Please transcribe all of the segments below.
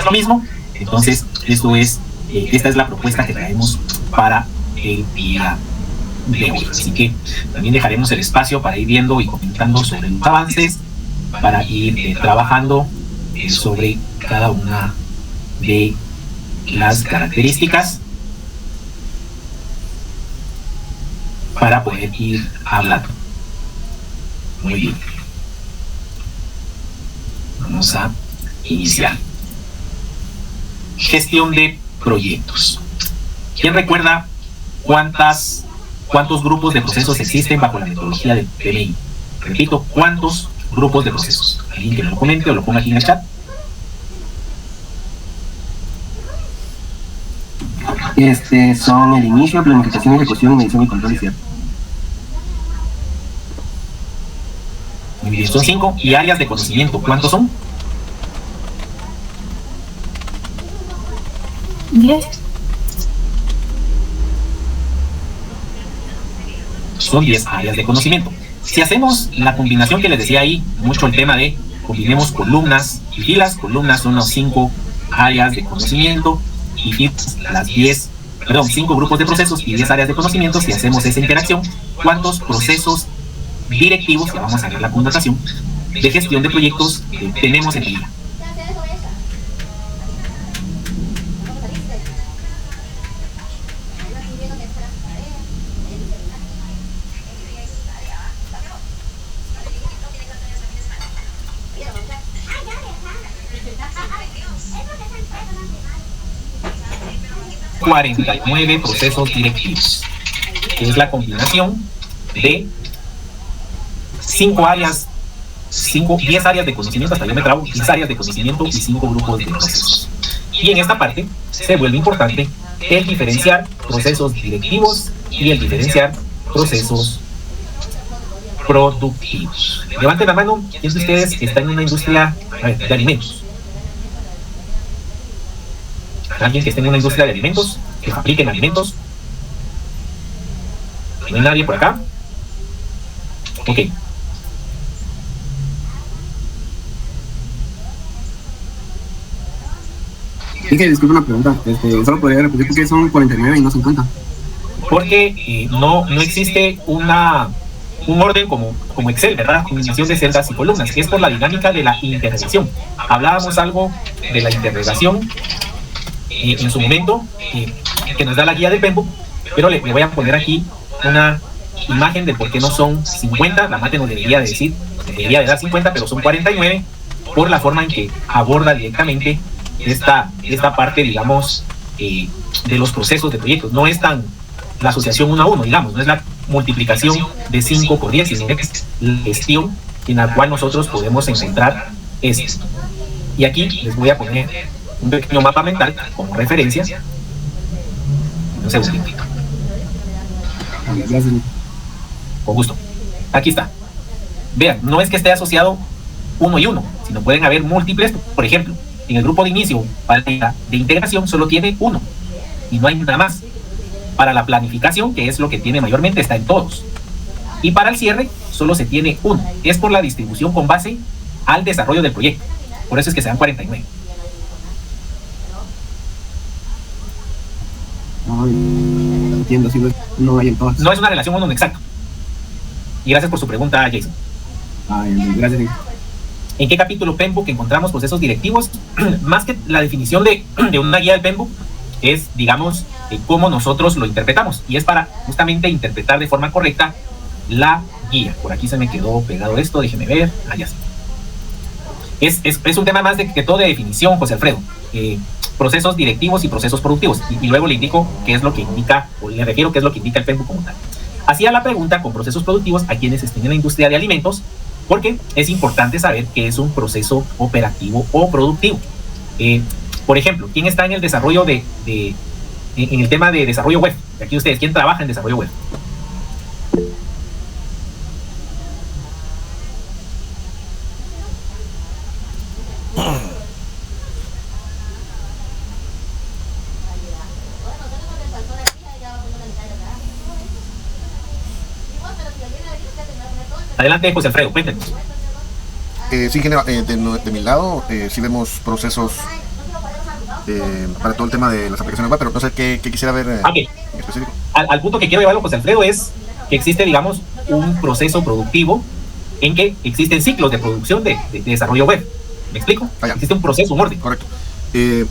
lo mismo. Entonces, esta es la propuesta que traemos para el día de hoy. Así que también dejaremos el espacio para ir viendo y comentando sobre los avances, para ir trabajando sobre cada una de las características para poder ir hablando. Muy bien. Vamos a iniciar. Gestión de proyectos. ¿Quién recuerda cuántos grupos de procesos existen bajo la metodología de PMI? Repito, ¿cuántos grupos de procesos? ¿Alguien que me lo comente o lo ponga aquí en el chat? Son el inicio, planificación, ejecución, medición y control y cierre. Muy bien, son 5. ¿Y áreas de conocimiento cuántos son? 10. Son 10 áreas de conocimiento. Si hacemos la combinación que les decía ahí, mucho el tema de combinemos columnas y filas. Columnas son las 5 áreas de conocimiento y filas las 5 grupos de procesos y 10 áreas de conocimiento. Si hacemos esa interacción, ¿cuántos procesos directivos, que vamos a ver la connotación, de gestión de proyectos tenemos en el día? ...49 procesos directivos, que es la combinación de 10 áreas de conocimiento, hasta yo me trabo, 10 áreas de conocimiento y 5 grupos de procesos. Y en esta parte se vuelve importante el diferenciar procesos directivos y el diferenciar procesos productivos. Levanten la mano, ¿quién de ustedes está en una industria de alimentos? ¿Alguien que esté en una industria de alimentos? ¿Que fabriquen alimentos? ¿No hay nadie por acá? Ok. Sí, que disculpe una pregunta. Solo podría repetir por qué son 49 y no 50. Porque no existe un orden como Excel, ¿verdad? Combinación de celdas y columnas, que es por la dinámica de la interrelación. Hablábamos algo de la interrelación en su momento, que nos da la guía del PMBOK, pero le voy a poner aquí una imagen de por qué no son 50. La mate nos debería de dar 50, pero son 49, por la forma en que aborda directamente esta parte, digamos, de los procesos de proyectos. No es tan la asociación 1 a 1, digamos, no es la multiplicación de 5 por 10, sino que es la gestión en la cual nosotros podemos encontrar esto. Y aquí les voy a poner un pequeño mapa mental como referencia. Un segundito. Con gusto. Aquí está. Vean, no es que esté asociado 1 y 1, sino pueden haber múltiples. Por ejemplo, en el grupo de inicio, para de integración, solo tiene 1 y no hay nada más. Para la planificación, que es lo que tiene mayormente, está en todos. Y para el cierre, solo se tiene 1. Es por la distribución con base al desarrollo del proyecto. Por eso es que se dan 49. No entiendo, si no hay en todas. No es una relación 1 exacto. Y gracias por su pregunta, Jason. Gracias. ¿En qué capítulo PMBOK encontramos procesos directivos? Más que la definición de una guía del PMBOK, es, digamos, cómo nosotros lo interpretamos. Y es para justamente interpretar de forma correcta la guía. Por aquí se me quedó pegado esto, déjeme ver. Ya sí. Es un tema más que todo de definición, José Alfredo. Procesos directivos y procesos productivos. Y luego le indico qué es lo que indica, o le refiero qué es lo que indica el PMBOK como tal. Hacía la pregunta con procesos productivos a quienes estén en la industria de alimentos, porque es importante saber qué es un proceso operativo o productivo. Por ejemplo, ¿quién está en el desarrollo en el tema de desarrollo web? Aquí ustedes, ¿quién trabaja en desarrollo web? Adelante, José Alfredo, cuéntenos. Sí, de mi lado, sí vemos procesos para todo el tema de las aplicaciones web, pero no sé qué quisiera ver Okay. en específico. Al punto que quiero llevarlo, José Alfredo, es que existe, digamos, un proceso productivo en que existen ciclos de producción de desarrollo web. ¿Me explico? Existe un proceso, un orden. Correcto.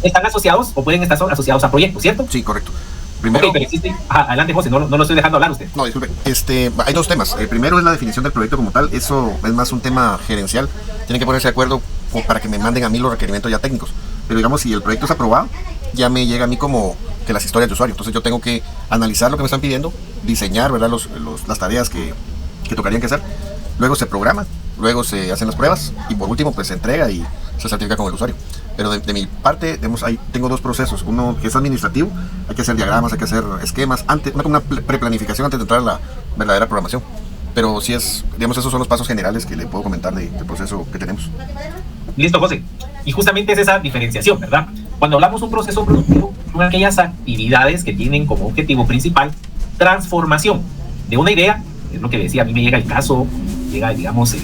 Están asociados o pueden estar asociados a proyectos, ¿cierto? Sí, correcto. Primero, pero existe. Adelante, José, no lo estoy dejando hablar usted. No, disculpe. Hay dos temas. El primero es la definición del proyecto como tal. Eso es más un tema gerencial. Tienen que ponerse de acuerdo para que me manden a mí los requerimientos ya técnicos. Pero digamos, si el proyecto es aprobado, ya me llega a mí como que las historias de usuario. Entonces yo tengo que analizar lo que me están pidiendo, diseñar, ¿verdad? Las tareas que tocarían que hacer. Luego se programa, luego se hacen las pruebas y por último pues se entrega y se certifica con el usuario. Pero de mi parte, digamos, tengo dos procesos. Uno que es administrativo, hay que hacer diagramas, hay que hacer esquemas, una preplanificación antes de entrar a la verdadera programación. Pero sí digamos, esos son los pasos generales que le puedo comentar del proceso que tenemos. Listo, José. Y justamente es esa diferenciación, ¿verdad? Cuando hablamos de un proceso productivo, son aquellas actividades que tienen como objetivo principal transformación de una idea, es lo que decía, a mí me llega el caso, llega, digamos,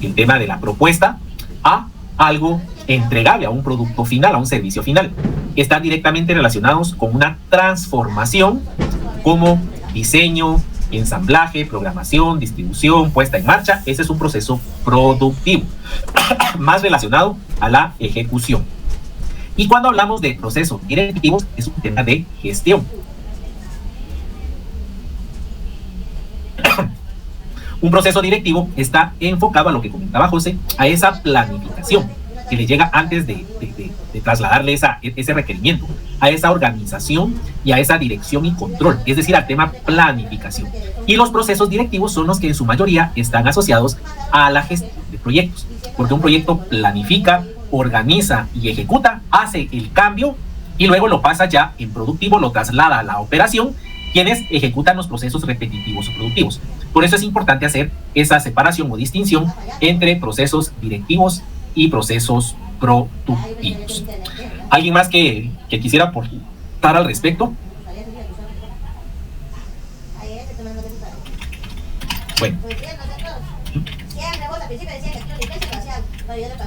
el tema de la propuesta, a algo entregable, a un producto final, a un servicio final. Están directamente relacionados con una transformación como diseño, ensamblaje, programación, distribución, puesta en marcha. Ese es un proceso productivo, más relacionado a la ejecución. Y cuando hablamos de procesos directivos, es un tema de gestión. Un proceso directivo está enfocado a lo que comentaba José, a esa planificación que le llega antes de trasladarle ese requerimiento, a esa organización y a esa dirección y control, es decir, al tema planificación. Y los procesos directivos son los que en su mayoría están asociados a la gestión de proyectos, porque un proyecto planifica, organiza y ejecuta, hace el cambio y luego lo pasa ya en productivo, lo traslada a la operación, quienes ejecutan los procesos repetitivos o productivos. Por eso es importante hacer esa separación o distinción entre procesos directivos y procesos productivos. ¿Alguien más que quisiera aportar al respecto? Bueno.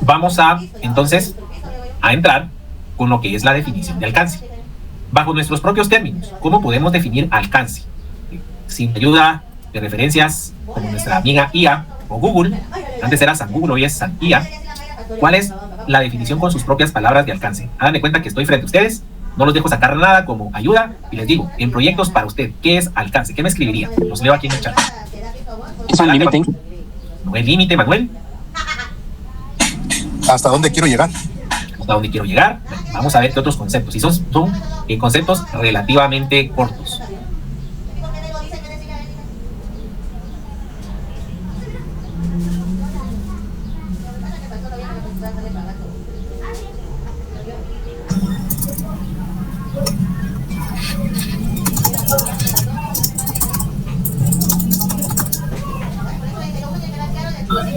Vamos entonces a entrar con lo que es la definición de alcance. Bajo nuestros propios términos, ¿cómo podemos definir alcance? Sin ayuda de referencias como nuestra amiga IA o Google, antes era San Google, hoy es San IA. ¿Cuál es la definición con sus propias palabras de alcance? Hagan de cuenta que estoy frente a ustedes, no los dejo sacar nada como ayuda y les digo, en proyectos para usted, ¿qué es alcance? ¿Qué me escribiría? Los leo aquí en el chat. Es un límite. No es límite, Manuel. ¿Hasta dónde quiero llegar? Hasta dónde quiero llegar. Bueno, vamos a ver qué otros conceptos. Y son conceptos relativamente cortos.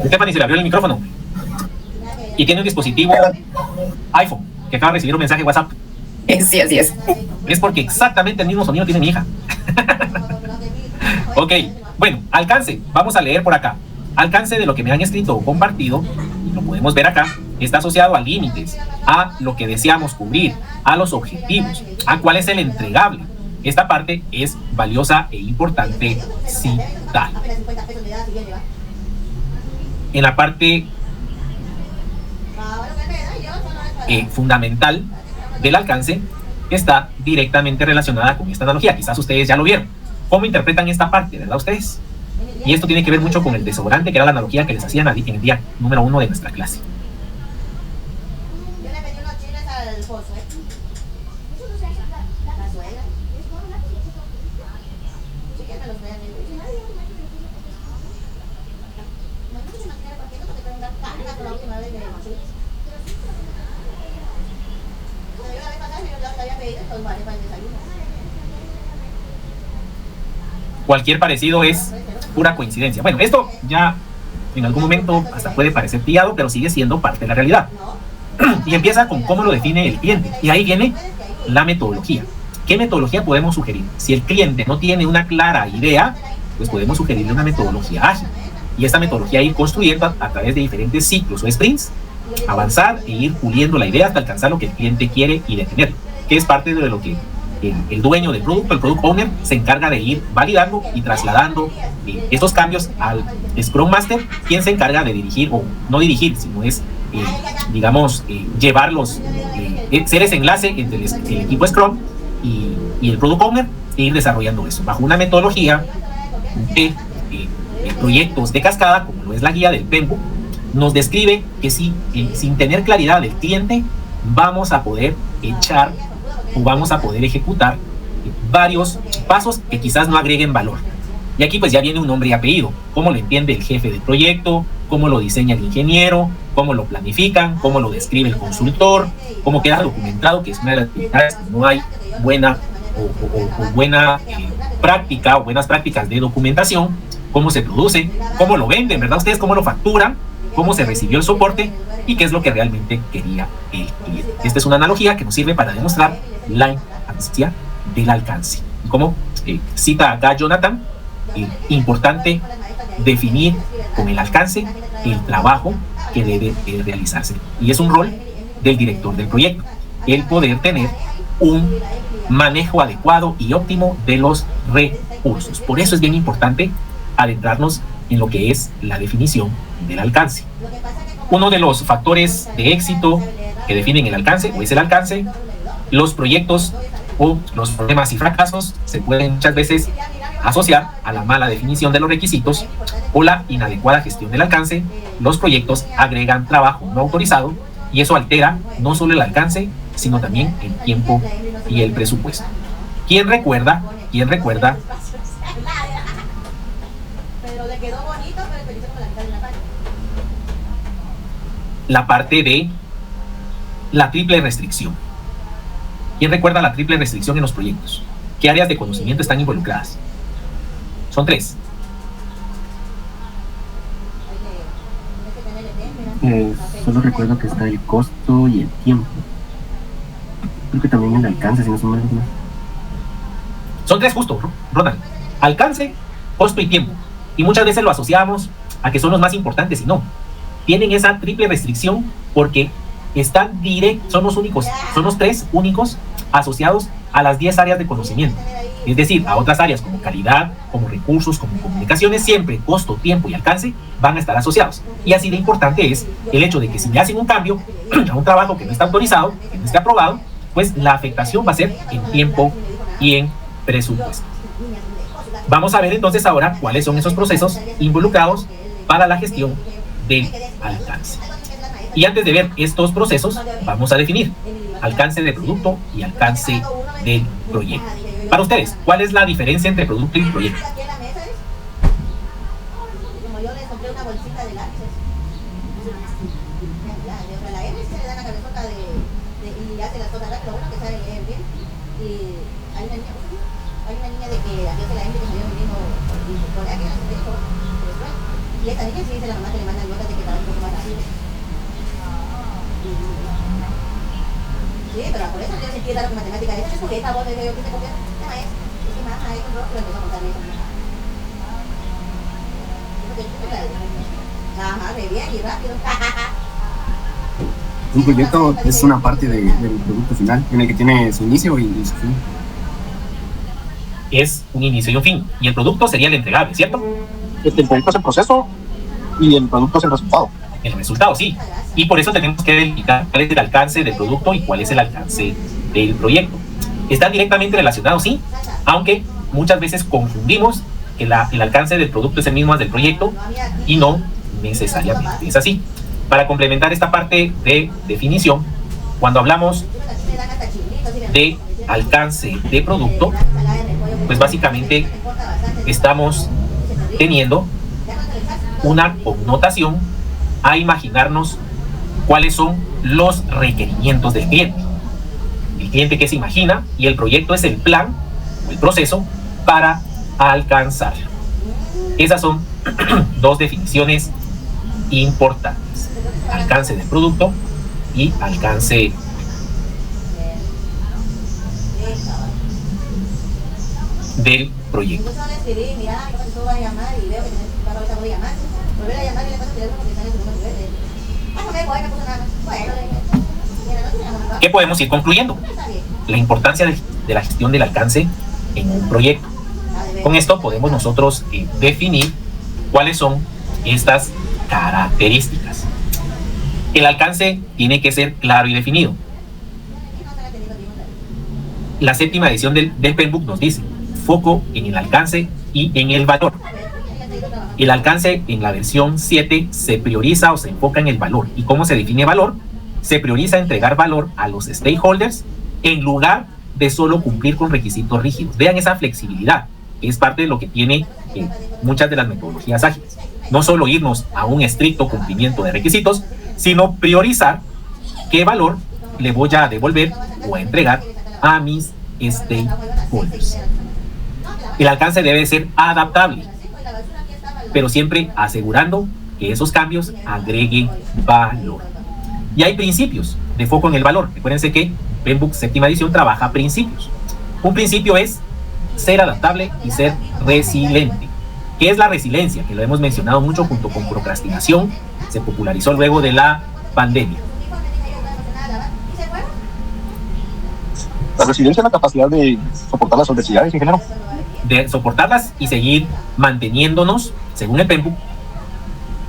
Stephanie se le abrió el micrófono y tiene un dispositivo iPhone que acaba de recibir un mensaje WhatsApp. Sí, así es. Es porque exactamente el mismo sonido tiene mi hija. Ok, bueno, alcance, vamos a leer por acá. Alcance de lo que me han escrito o compartido, y lo podemos ver acá, está asociado a límites, a lo que deseamos cubrir, a los objetivos, a cuál es el entregable. Esta parte es valiosa e importante citar. En la parte fundamental del alcance está directamente relacionada con esta analogía. Quizás ustedes ya lo vieron. ¿Cómo interpretan esta parte, verdad ustedes? Y esto tiene que ver mucho con el desodorante, que era la analogía que les hacían en el día número 1 de nuestra clase. Yo le pedí unos chiles al pozo, ¿eh? La suegra. Si quieren me los vean. Cualquier parecido es pura coincidencia. Bueno, esto ya en algún momento hasta puede parecer pillado, pero sigue siendo parte de la realidad. Y empieza con cómo lo define el cliente. Y ahí viene la metodología. ¿Qué metodología podemos sugerir? Si el cliente no tiene una clara idea, pues podemos sugerirle una metodología ágil. Y esta metodología ir construyendo a través de diferentes ciclos o sprints avanzar e ir puliendo la idea hasta alcanzar lo que el cliente quiere y detenerlo, que es parte de lo que el dueño del producto, el product owner, se encarga de ir validando y trasladando estos cambios al Scrum Master, quien se encarga de dirigir, o no dirigir, sino es, llevarlos, ser ese enlace entre el equipo Scrum y el product owner, e ir desarrollando eso bajo una metodología de proyectos de cascada, como lo es la guía del PMBOK. Nos describe que si sin tener claridad del cliente vamos a poder echar o vamos a poder ejecutar varios pasos que quizás no agreguen valor. Y aquí pues ya viene un nombre y apellido, cómo lo entiende el jefe del proyecto, cómo lo diseña el ingeniero, cómo lo planifican, cómo lo describe el consultor, cómo queda documentado, que es una de las actividades que no hay buena buena práctica o buenas prácticas de documentación, cómo se produce, cómo lo venden, ¿verdad? Ustedes cómo lo facturan, cómo se recibió el soporte y qué es lo que realmente quería el cliente. Esta es una analogía que nos sirve para demostrar la importancia del alcance. Y como cita acá Jonathan, importante definir con el alcance el trabajo que debe realizarse. Y es un rol del director del proyecto, el poder tener un manejo adecuado y óptimo de los recursos. Por eso es bien importante adentrarnos en lo que es la definición del alcance. Uno de los factores de éxito que definen el alcance, o es el alcance, los proyectos o los problemas y fracasos se pueden muchas veces asociar a la mala definición de los requisitos o la inadecuada gestión del alcance. Los proyectos agregan trabajo no autorizado y eso altera no solo el alcance, sino también el tiempo y el presupuesto. ¿Quién recuerda la parte de la triple restricción? ¿Quién recuerda la triple restricción en los proyectos? ¿Qué áreas de conocimiento están involucradas? Son 3. Solo recuerdo que está el costo y el tiempo. Creo que también el alcance, si no son malos, ¿no? Son 3 justo, Ronald. Alcance, costo y tiempo. Y muchas veces lo asociamos a que son los más importantes y no. Tienen esa triple restricción porque están son los 3 únicos asociados a las 10 áreas de conocimiento. Es decir, a otras áreas como calidad, como recursos, como comunicaciones, siempre costo, tiempo y alcance van a estar asociados. Y así de importante es el hecho de que si me hacen un cambio a un trabajo que no está autorizado, que no esté aprobado, pues la afectación va a ser en tiempo y en presupuesto. Vamos a ver entonces ahora cuáles son esos procesos involucrados para la gestión del alcance. Y antes de ver estos procesos, vamos a definir alcance de producto y alcance del proyecto. Para ustedes, ¿cuál es la diferencia entre producto y proyecto? Como yo les compré una bolsita de lápices, la M se le da la cabezota y hace las cosas rápido, bueno que sabe leer bien. Y hay una niña de que adiós de la M que salió vendiendo por aquí en el colegio, y esta niña sí dice la mamá que le mandan notas de que trabaja un poco más rápido. Sí, pero por eso yo sentí raro con matemáticas. Esa es jugueta, vos le digo, ¿qué te copias? No es que más a eso, pero empezó a contar eso. Ajá, re bien y rápido. Un proyecto es una parte del producto final, en el que tiene su inicio y su fin. Es un inicio y un fin. Y el producto sería el entregable, ¿cierto? El proyecto es el proceso y el producto es el resultado. El resultado, sí. Y por eso tenemos que delimitar cuál es el alcance del producto y cuál es el alcance del proyecto. Están directamente relacionados, sí, aunque muchas veces confundimos que el alcance del producto es el mismo al del proyecto y no necesariamente es así. Para complementar esta parte de definición, cuando hablamos de alcance de producto, pues básicamente estamos teniendo una connotación a imaginarnos cuáles son los requerimientos del cliente. El cliente que se imagina y el proyecto es el plan o el proceso para alcanzarlo. Esas son 2 definiciones importantes: alcance del producto y alcance del proyecto. ¿Qué podemos ir concluyendo? La importancia de la gestión del alcance en un proyecto. Con esto podemos nosotros definir cuáles son estas características. El alcance tiene que ser claro y definido. La séptima edición del PMBOK nos dice: foco en el alcance y en el valor. El alcance en la versión 7 se prioriza o se enfoca en el valor. ¿Y cómo se define valor? Se prioriza entregar valor a los stakeholders en lugar de solo cumplir con requisitos rígidos. Vean esa flexibilidad, que es parte de lo que tiene muchas de las metodologías ágiles. No solo irnos a un estricto cumplimiento de requisitos, sino priorizar qué valor le voy a devolver o a entregar a mis stakeholders. El alcance debe ser adaptable, pero siempre asegurando que esos cambios agreguen valor. Y hay principios de foco en el valor. Recuérdense que PMBOK séptima edición trabaja principios. Un principio es ser adaptable y ser resiliente. ¿Qué es la resiliencia? Que lo hemos mencionado mucho junto con procrastinación. Se popularizó luego de la pandemia. La resiliencia es la capacidad de soportar las adversidades, ingeniero. De soportarlas y seguir manteniéndonos, según el PMBOK,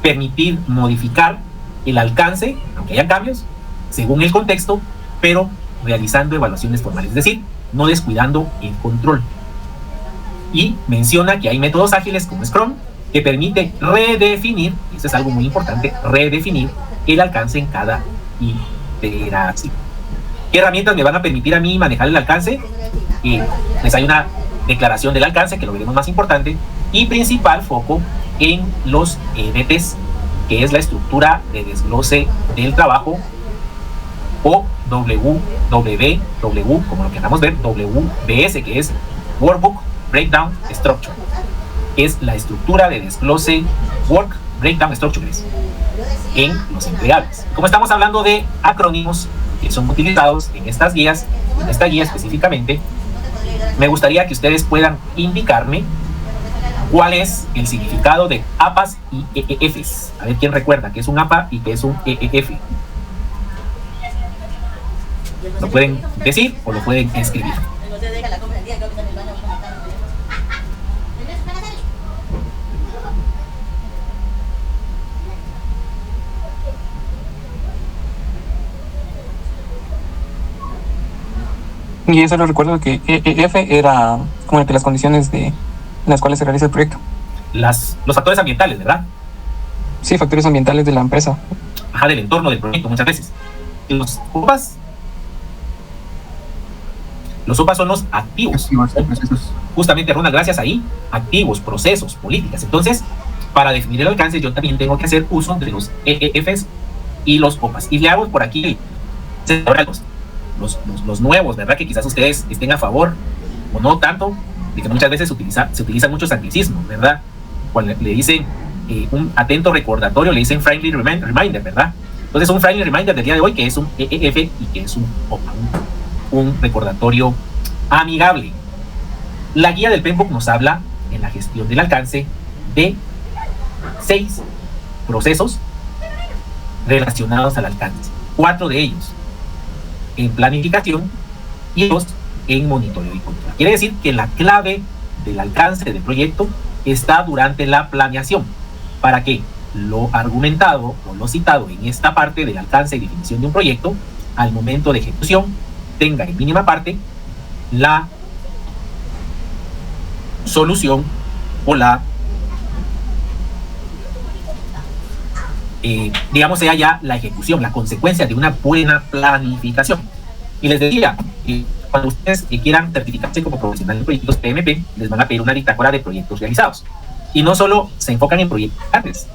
permitir modificar el alcance, aunque haya cambios, según el contexto, pero realizando evaluaciones formales, es decir, no descuidando el control. Y menciona que hay métodos ágiles como Scrum que permite redefinir, y eso es algo muy importante, redefinir el alcance en cada iteración. ¿Qué herramientas me van a permitir a mí manejar el alcance? Les hay una declaración del alcance, que lo veremos más importante, y principal foco en los EDTs, que es la estructura de desglose del trabajo, o WBW, como lo queramos ver, WBS, que es Workbook Breakdown Structure, es la estructura de desglose Work Breakdown Structures en los empleables. Como estamos hablando de acrónimos que son utilizados en estas guías, en esta guía específicamente, me gustaría que ustedes puedan indicarme cuál es el significado de APAs y EEFs. A ver quién recuerda qué es un APA y qué es un EEF. Lo pueden decir o lo pueden escribir. Y eso lo recuerdo que EEF era como entre las condiciones en las cuales se realiza el proyecto. Los factores ambientales, ¿verdad? Sí, factores ambientales de la empresa. Ajá, del entorno del proyecto muchas veces. Los OPAs son los activos. Justamente, Ronald, gracias ahí. Activos, procesos, políticas. Entonces, para definir el alcance, yo también tengo que hacer uso de los EEFs y los OPAs. Y le hago por aquí los nuevos, ¿verdad? Que quizás ustedes estén a favor o no tanto, de que muchas veces se utilizan muchos anglicismos, ¿verdad? Cuando le dicen un atento recordatorio, le dicen friendly reminder, ¿verdad? Entonces, un friendly reminder del día de hoy, que es un EEF y que es un OPA, un recordatorio amigable. La guía del PMBOK nos habla en la gestión del alcance de 6 procesos relacionados al alcance. 4 de ellos en planificación y 2 en monitoreo y control. Quiere decir que la clave del alcance del proyecto está durante la planeación, para que lo argumentado o lo citado en esta parte del alcance y definición de un proyecto, al momento de ejecución, tenga en mínima parte la solución o la digamos sea ya la ejecución, la consecuencia de una buena planificación. Y les decía, cuando ustedes quieran certificarse como profesional de proyectos PMP, les van a pedir una bitácora de proyectos realizados. Y no solo se enfocan en proyectos grandes,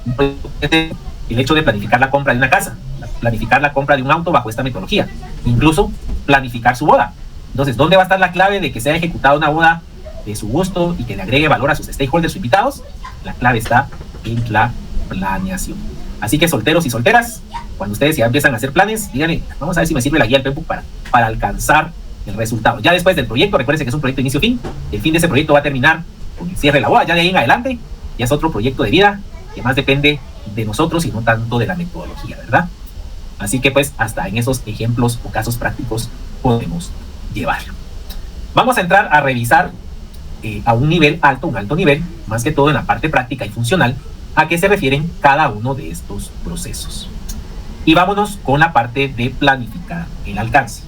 el hecho de planificar la compra de una casa, planificar la compra de un auto bajo esta metodología, incluso planificar su boda. Entonces, ¿dónde va a estar la clave de que sea ejecutada una boda de su gusto y que le agregue valor a sus stakeholders o invitados? La clave está en la planeación. Así que, solteros y solteras, cuando ustedes ya empiezan a hacer planes, díganle, vamos a ver si me sirve la guía del PMBOK para alcanzar el resultado. Ya después del proyecto, recuérdense que es un proyecto inicio-fin, el fin de ese proyecto va a terminar con el cierre de la boda. Ya de ahí en adelante ya es otro proyecto de vida que más depende de nosotros y no tanto de la metodología, ¿verdad? Así que pues hasta en esos ejemplos o casos prácticos podemos llevarlo. Vamos a entrar a revisar a un nivel alto, un alto nivel, más que todo en la parte práctica y funcional, a qué se refieren cada uno de estos procesos. Y vámonos con la parte de planificar el alcance.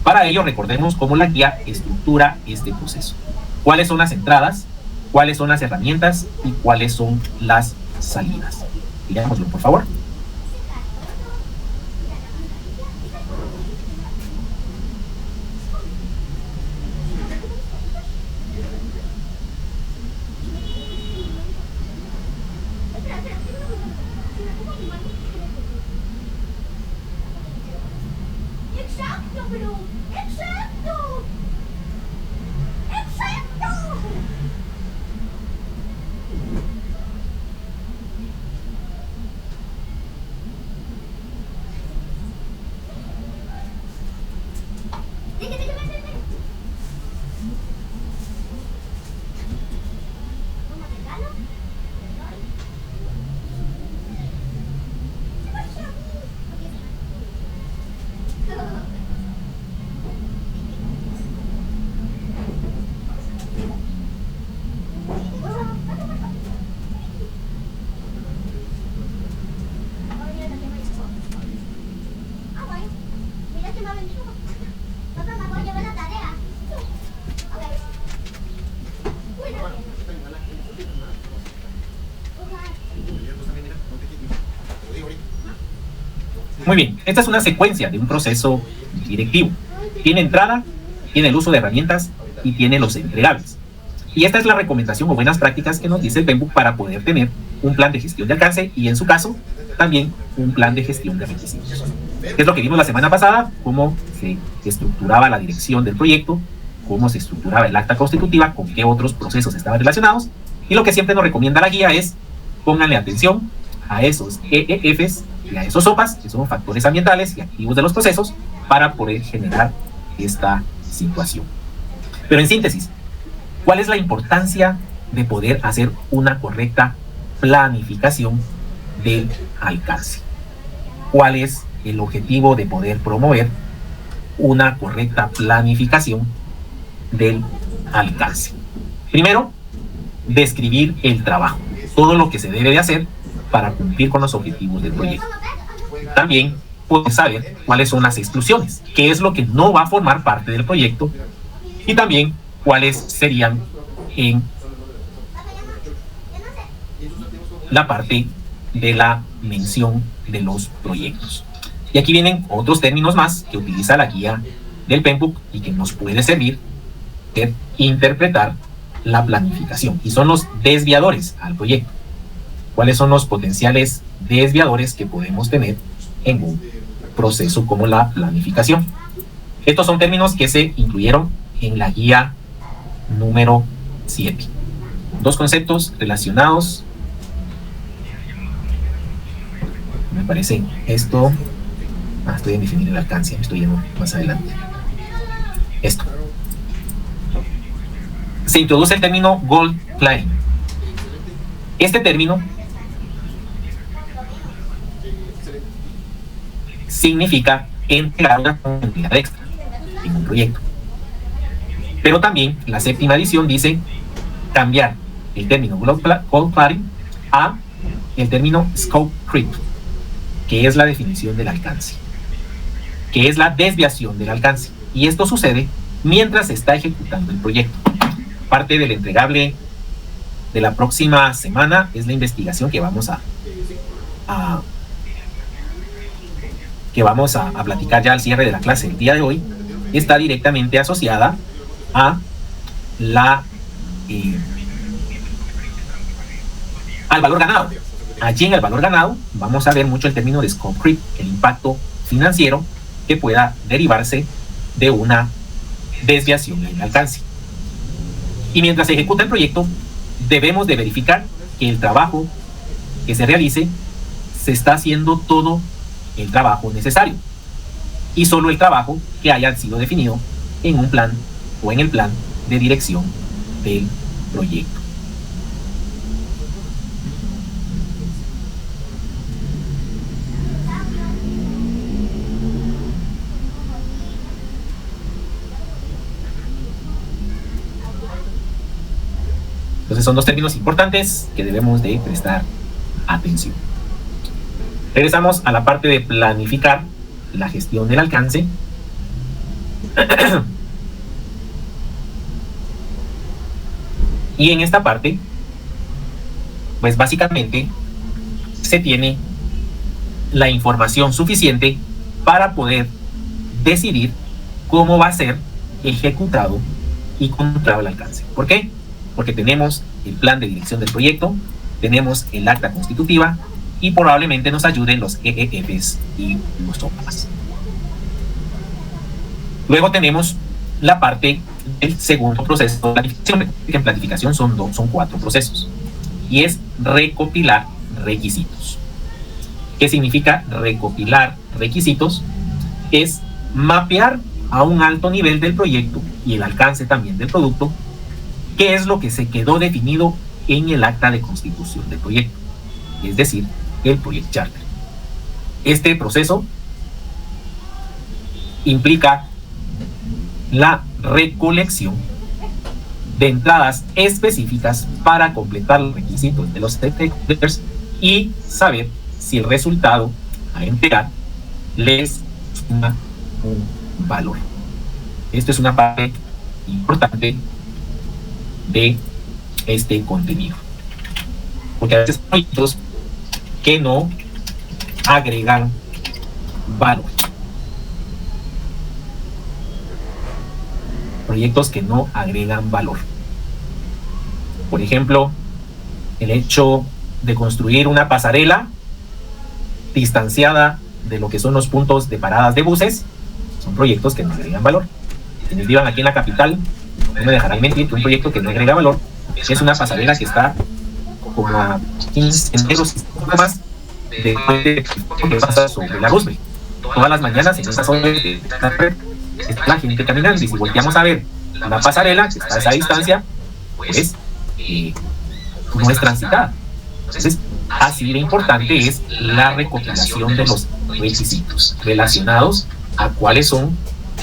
Para ello recordemos cómo la guía estructura este proceso. Cuáles son las entradas, cuáles son las herramientas y cuáles son las salidas. Mirámoslo, por favor. Muy bien, esta es una secuencia de un proceso directivo. Tiene entrada, tiene el uso de herramientas y tiene los entregables. Y esta es la recomendación o buenas prácticas que nos dice el PMBOK para poder tener un plan de gestión de alcance y en su caso también un plan de gestión de requisitos. Es lo que vimos la semana pasada, cómo se estructuraba la dirección del proyecto, cómo se estructuraba el acta constitutiva, con qué otros procesos estaban relacionados. Y lo que siempre nos recomienda la guía es pónganle atención a esos EEFs y a esos OPAs, que son factores ambientales y activos de los procesos, para poder generar esta situación. Pero en síntesis, ¿cuál es la importancia de poder hacer una correcta planificación del alcance? ¿Cuál es el objetivo de poder promover una correcta planificación del alcance? Primero, describir el trabajo, todo lo que se debe de hacer para cumplir con los objetivos del proyecto. También puedes saber cuáles son las exclusiones, qué es lo que no va a formar parte del proyecto y también cuáles serían en la parte de la mención de los proyectos. Y aquí vienen otros términos más que utiliza la guía del PMBOK y que nos puede servir de interpretar la planificación, y son los desviadores al proyecto. ¿Cuáles son los potenciales desviadores que podemos tener en un proceso como la planificación? Estos son términos que se incluyeron en la guía número 7. Dos conceptos relacionados. Me parece esto. Estoy en definir el alcance, me estoy yendo más adelante. Esto. Se introduce el término goal planning. Este término significa entregar una cantidad extra en un proyecto. Pero también la séptima edición dice cambiar el término goal planning a el término scope creep, que es la definición del alcance, que es la desviación del alcance. Y esto sucede mientras se está ejecutando el proyecto. Parte del entregable de la próxima semana es la investigación que vamos a platicar ya al cierre de la clase el día de hoy. Está directamente asociada a al valor ganado. Allí en el valor ganado vamos a ver mucho el término de scope creep, el impacto financiero que pueda derivarse de una desviación en el alcance. Y mientras se ejecuta el proyecto, debemos de verificar que el trabajo que se realice se está haciendo todo el trabajo necesario y solo el trabajo que haya sido definido en un plan o en el plan de dirección del proyecto. Entonces son dos términos importantes que debemos de prestar atención. Regresamos a la parte de planificar la gestión del alcance. Y en esta parte, pues básicamente se tiene la información suficiente para poder decidir cómo va a ser ejecutado y controlado el alcance. ¿Por qué? Porque tenemos el plan de dirección del proyecto, tenemos el acta constitutiva y probablemente nos ayuden los EEFs y los OPAs. Luego tenemos la parte del segundo proceso de planificación. En planificación son 4 procesos y es recopilar requisitos. ¿Qué significa recopilar requisitos? Es mapear a un alto nivel del proyecto y el alcance también del producto qué es lo que se quedó definido en el acta de constitución del proyecto, es decir, el Project Charter. Este proceso implica la recolección de entradas específicas para completar los requisitos de los stakeholders y saber si el resultado a entregar les suma un valor. Esto es una parte importante de este contenido, porque a veces hay proyectos que no agregan valor. Proyectos que no agregan valor. Por ejemplo, el hecho de construir una pasarela distanciada de lo que son los puntos de paradas de buses son proyectos que no agregan valor. Quienes vivan aquí en la capital no me dejarán mentir que un proyecto que no agrega valor es una pasarela que está como a 15 metros más de puente que pasa sobre la Roosevelt. Todas las mañanas en esa zona de la red está la gente caminando, y si volteamos a ver la pasarela que está a esa distancia, pues no es transitada. Entonces, así de importante es la recopilación de los requisitos relacionados a cuáles son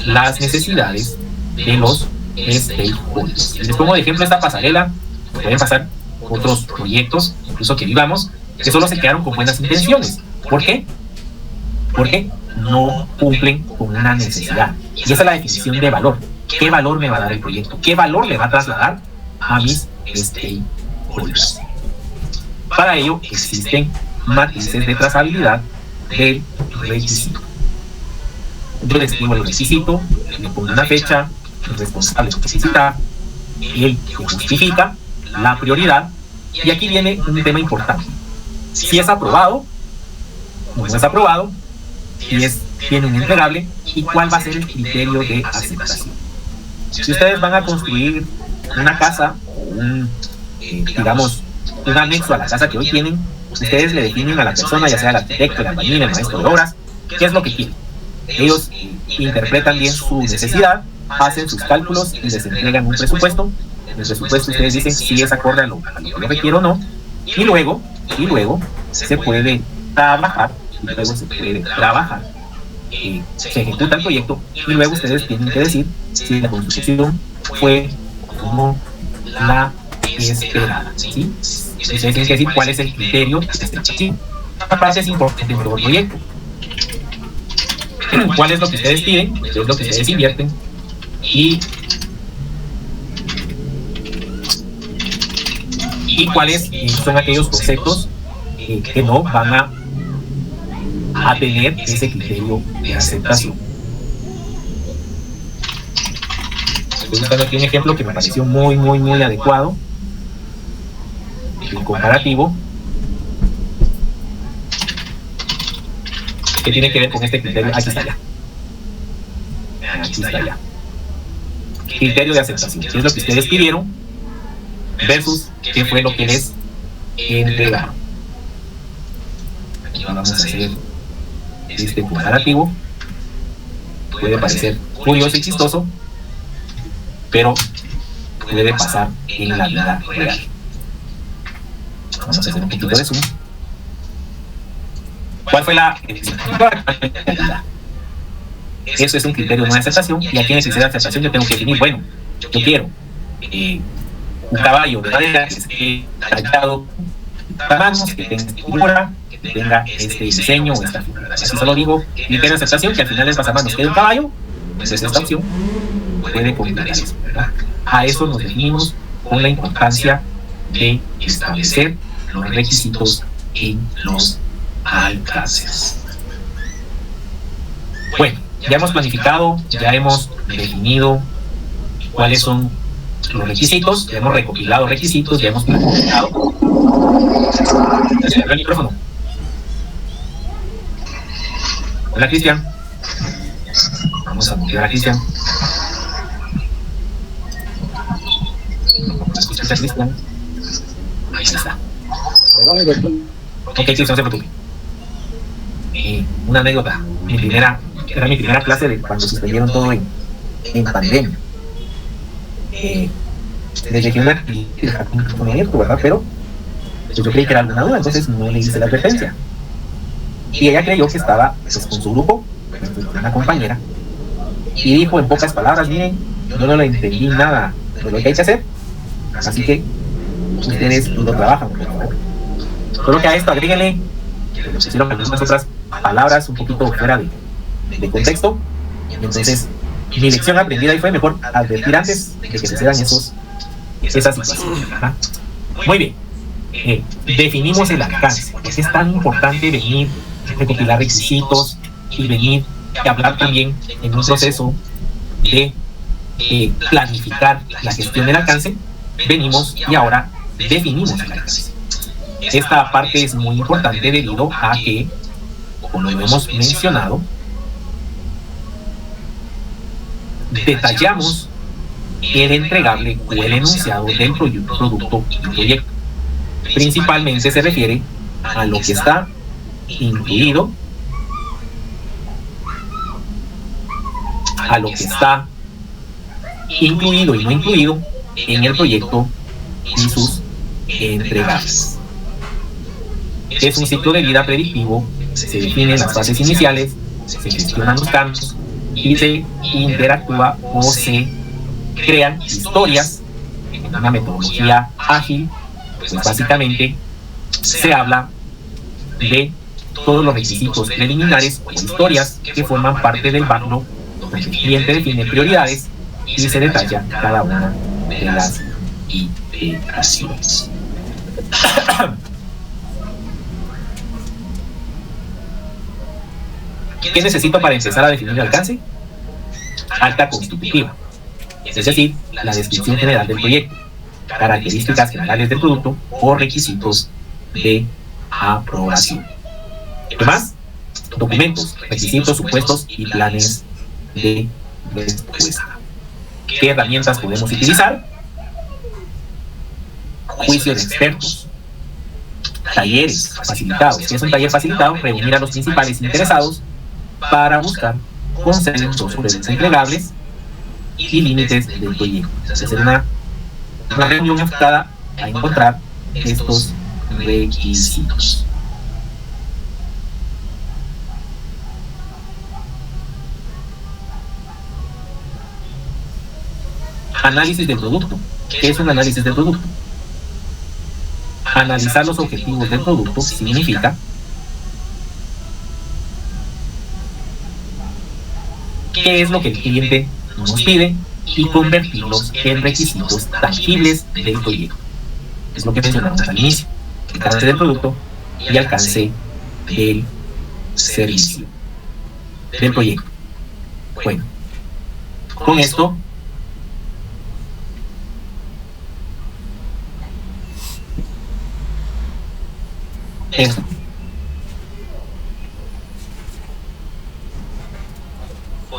las necesidades de los stakeholders. Les pongo de ejemplo esta pasarela. Pueden pasar otros proyectos, incluso que vivamos, que solo se quedaron con buenas intenciones. ¿Por qué? Porque no cumplen con una necesidad. Y esa es la definición de valor. ¿Qué valor me va a dar el proyecto? ¿Qué valor le va a trasladar a mis stakeholders? Para ello existen matices de trazabilidad del requisito. Yo les escribo el requisito, le pongo una fecha, el responsable que necesita, el que justifica, la prioridad, y aquí viene un tema importante. Si es aprobado, no es aprobado, si tiene un entregable, y cuál va a ser el criterio de aceptación. Si ustedes van a construir una casa o un anexo a la casa que hoy tienen, ustedes le definen a la persona, ya sea el arquitecto, el albañil, el maestro de obras, qué es lo que quieren. Ellos interpretan bien su necesidad, hacen sus cálculos y les entregan un presupuesto. En el presupuesto ustedes dicen si es acorde a lo que yo requiero o no, y luego se puede trabajar, se ejecuta el proyecto, y luego ustedes tienen que decir si la construcción fue como la esperada, ¿sí? Ustedes tienen que decir cuál es el criterio de aceptación. Esta parte es importante en todo el proyecto. ¿Cuál es lo que ustedes piden? ¿Qué es lo que ustedes invierten? Y cuáles son aquellos conceptos que no van a tener ese criterio de aceptación. Estoy buscando aquí un ejemplo que me pareció muy adecuado, el comparativo, que tiene que ver con este criterio. Aquí está ya. Criterio de aceptación, que es lo que ustedes pidieron versus qué fue lo que les entregaron. Aquí vamos a hacer este comparativo. Puede parecer curioso y chistoso, pero puede pasar en la vida real. Vamos a hacer un poquito de zoom. ¿Cuál fue la realidad? Eso es un criterio de no aceptación, y aquí en el criterio de aceptación yo tengo que definir, bueno, yo quiero un caballo de madera que esté tallado a manos, que tenga figura, que tenga este diseño o esta figura. Así solo digo, y tenga aceptación que al final es pasamanos que de un caballo, pues esta opción puede combinar eso, ¿verdad? A eso nos definimos con la importancia de establecer los requisitos en los alcances. Bueno, ya hemos planificado, ya hemos definido cuáles son los requisitos, ya hemos recopilado requisitos, ya hemos planificado. Se abre el micrófono. Hola, Cristian. Vamos a mutear a Cristian. ¿Escucha, Cristian? Ahí está. Ok, Cristian, no se preocupe. Una anécdota. Era mi primera clase de cuando suspendieron todo en pandemia. Desde que una con abierto, ¿verdad? Pero yo creí que era alguna duda, entonces no le hice la advertencia. Y ella creyó que estaba pues, con su grupo, una compañera, y dijo en pocas palabras: miren, yo no le entendí nada de lo que hay que hacer, así que ustedes lo trabajan, por favor. Solo que a esto agréguenle que le pusieron algunas otras palabras un poquito fuera de contexto. Entonces, mi lección aprendida ahí fue mejor advertir antes de que sucedan esas situaciones. ¿Verdad? Muy bien. Definimos el alcance. Es tan importante venir, recopilar requisitos y venir y hablar también en un proceso de planificar la gestión del alcance. Venimos y ahora definimos el alcance. Esta parte es muy importante debido a que, como lo hemos mencionado, detallamos el entregable o el enunciado del producto y proyecto. Principalmente se refiere a lo que está incluido, y no incluido en el proyecto y sus entregables. Es un ciclo de vida predictivo, se definen las fases iniciales, se gestionan los cambios y se interactúa o se crean historias en una metodología ágil. Pues básicamente se habla de todos los requisitos preliminares o historias que forman parte del backlog, donde el cliente define prioridades y se detalla cada una de las iteraciones. ¿Qué necesito para empezar a definir el alcance? Acta constitutiva, es decir, la descripción general del proyecto, características generales del producto o requisitos de aprobación. ¿Qué más? Documentos, requisitos, supuestos y planes de respuesta. ¿Qué herramientas podemos utilizar? Juicio de expertos, talleres facilitados. ¿Qué es un taller facilitado? Reunir a los principales interesados para buscar consenso sobre los entregables y límites del proyecto. Es hacer una reunión enfocada a encontrar estos requisitos. Análisis del producto. ¿Qué es un análisis del producto? Analizar los objetivos del producto significa qué es lo que el cliente nos pide y convertirlos en requisitos tangibles del proyecto. Es lo que mencionamos al inicio: alcance del producto y alcance del servicio del proyecto. Bueno, con esto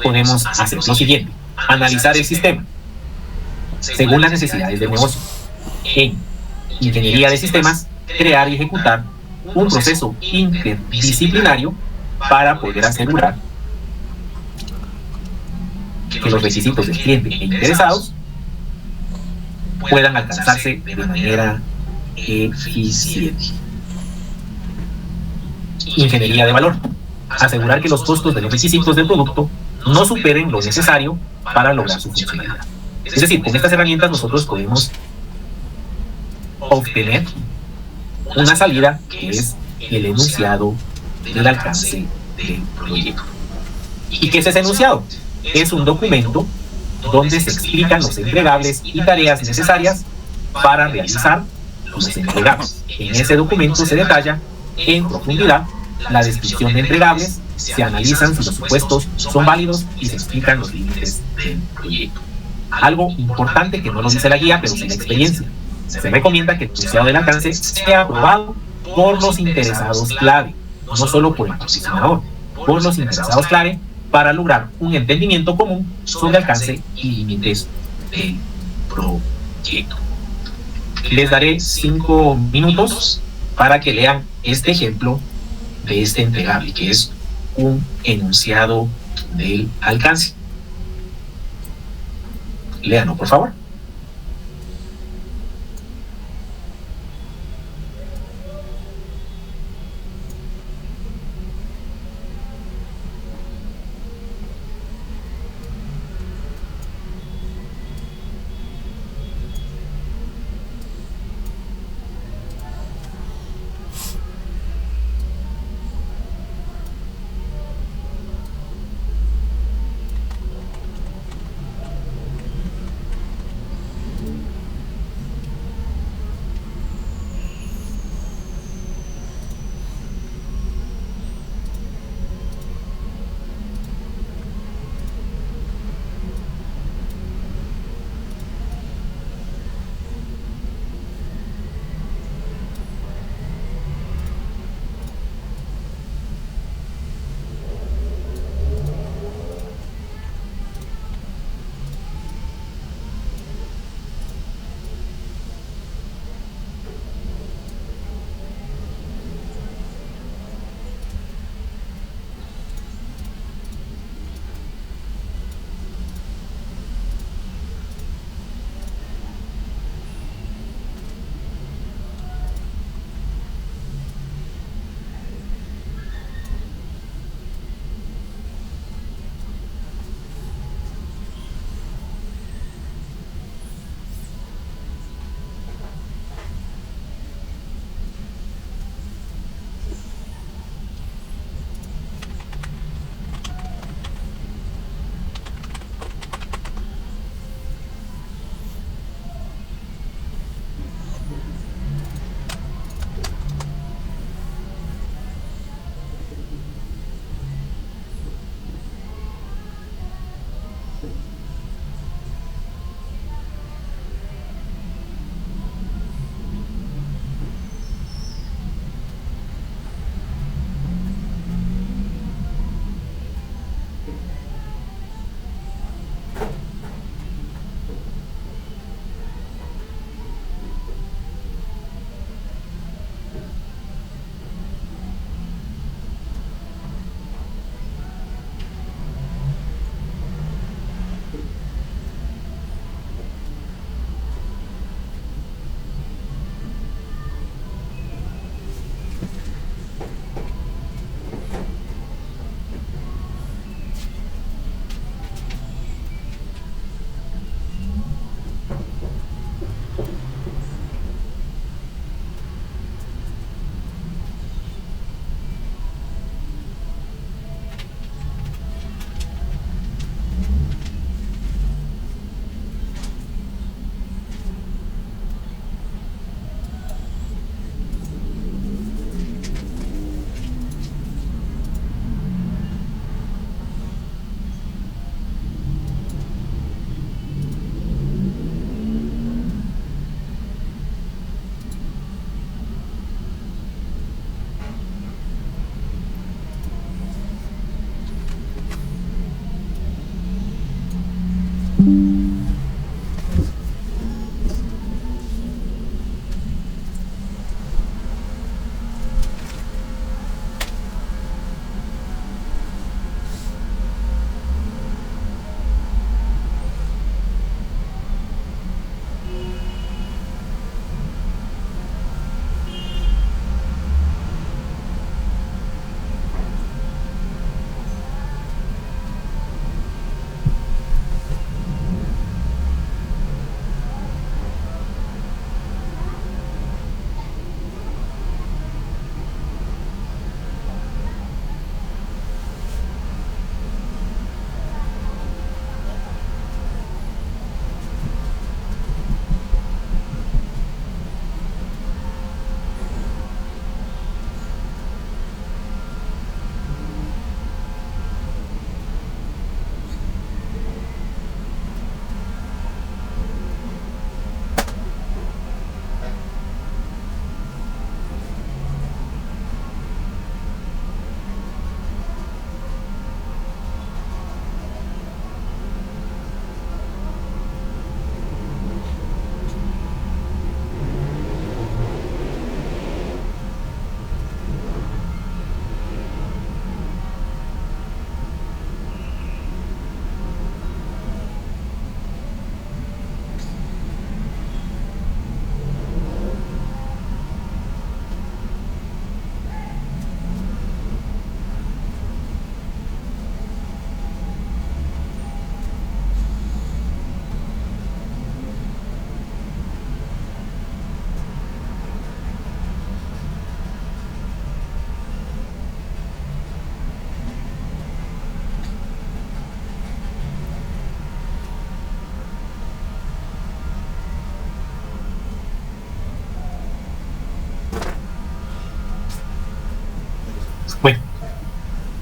podemos hacer lo siguiente: analizar el sistema según las necesidades del negocio. En ingeniería de sistemas, crear y ejecutar un proceso interdisciplinario para poder asegurar que los requisitos del cliente e interesados puedan alcanzarse de manera eficiente. Ingeniería de valor: asegurar que los costos de los requisitos del producto no superen lo necesario para lograr su funcionalidad. Es decir, con estas herramientas nosotros podemos obtener una salida que es el enunciado del alcance del proyecto. ¿Y qué es ese enunciado? Es un documento donde se explican los entregables y tareas necesarias para realizar los entregables. En ese documento se detalla en profundidad la descripción de entregables, se analizan si los supuestos son válidos y se explican los límites del proyecto. Algo importante que no lo dice la guía, pero sí la experiencia. Se recomienda que el enunciado del alcance sea aprobado por los interesados clave, no solo por el patrocinador, por los interesados clave, para lograr un entendimiento común sobre alcance y límites del proyecto. Les daré 5 minutos para que lean este ejemplo de este entregable, que es un enunciado del alcance. Léanlo, por favor.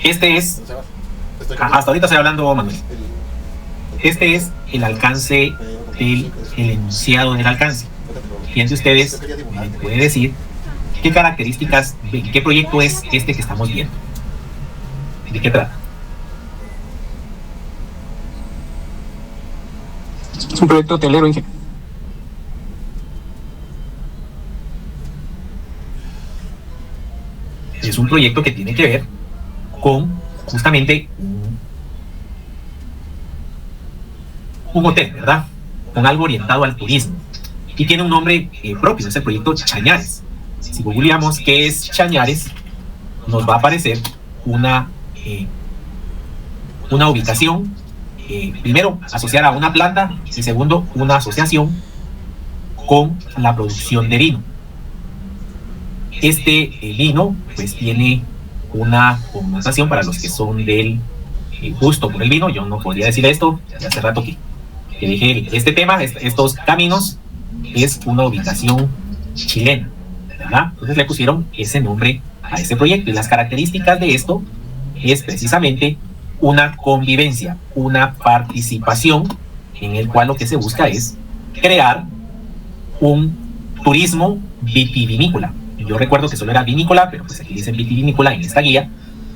Este es, hasta ahorita estoy hablando, Manuel. Este es el alcance del enunciado del alcance. ¿Quién de ustedes me puede decir qué características, qué proyecto es este que estamos viendo? ¿De qué trata? Es un proyecto hotelero, ingeniero. Es un proyecto que tiene que ver con justamente un hotel, ¿verdad? Con algo orientado al turismo. Y tiene un nombre propio, es el proyecto Chañares. Si googleamos qué es Chañares, nos va a aparecer una ubicación, primero, asociada a una planta, y segundo, una asociación con la producción de vino. Este vino, pues, tiene una connotación para los que son del gusto por el vino. Yo no podría decir esto, ya hace rato que dije este tema, estos caminos, es una ubicación chilena, ¿verdad? Entonces le pusieron ese nombre a ese proyecto, y las características de esto es precisamente una convivencia, una participación, en el cual lo que se busca es crear un turismo vitivinícola. Yo recuerdo que solo era vinícola, pero pues aquí dicen vitivinícola en esta guía,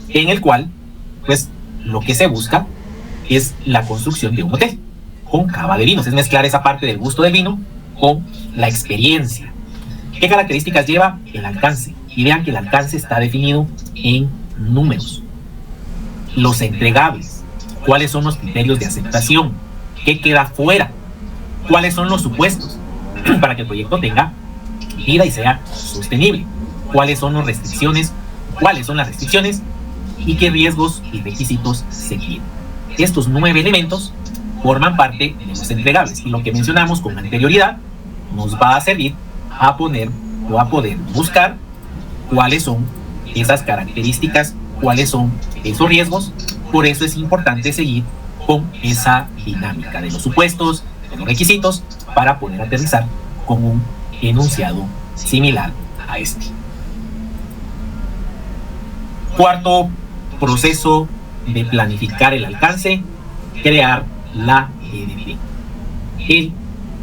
en el cual pues lo que se busca es la construcción de un hotel con cava de vinos, es mezclar esa parte del gusto del vino con la experiencia. ¿Qué características lleva? El alcance. Y vean que el alcance está definido en números. Los entregables, cuáles son los criterios de aceptación, qué queda fuera, cuáles son los supuestos para que el proyecto tenga vida y sea sostenible, cuáles son las restricciones y qué riesgos y requisitos se quieren. Estos 9 elementos forman parte de los entregables, y lo que mencionamos con anterioridad nos va a servir a poner o a poder buscar cuáles son esas características, cuáles son esos riesgos. Por eso es importante seguir con esa dinámica de los supuestos, de los requisitos, para poder aterrizar con un enunciado similar a este. Cuarto proceso de planificar el alcance: crear la EDP. El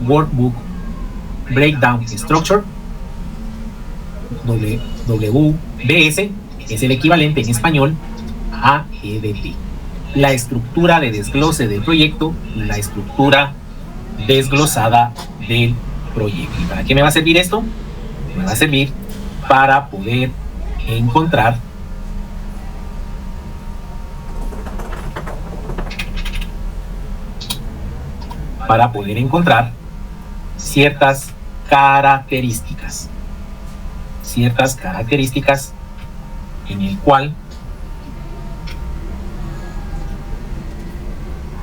Workbook Breakdown Structure, WBS, es el equivalente en español a EDP. La estructura de desglose del proyecto, la estructura desglosada del proyecto. ¿Y para qué me va a servir esto? Me va a servir para poder encontrar ciertas características en el cual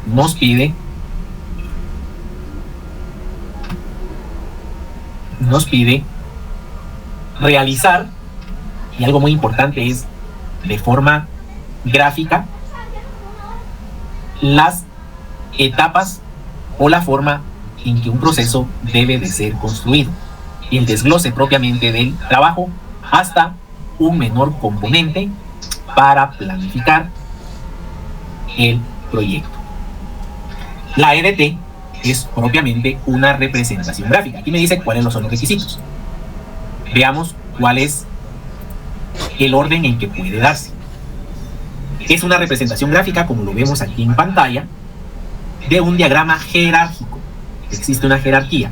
nos pide realizar, y algo muy importante es de forma gráfica, las etapas o la forma en que un proceso debe de ser construido, el desglose propiamente del trabajo hasta un menor componente para planificar el proyecto. La EDT es propiamente una representación gráfica. Aquí me dice cuáles son los requisitos. Veamos cuál es el orden en que puede darse. Es una representación gráfica, como lo vemos aquí en pantalla, de un diagrama jerárquico. Existe una jerarquía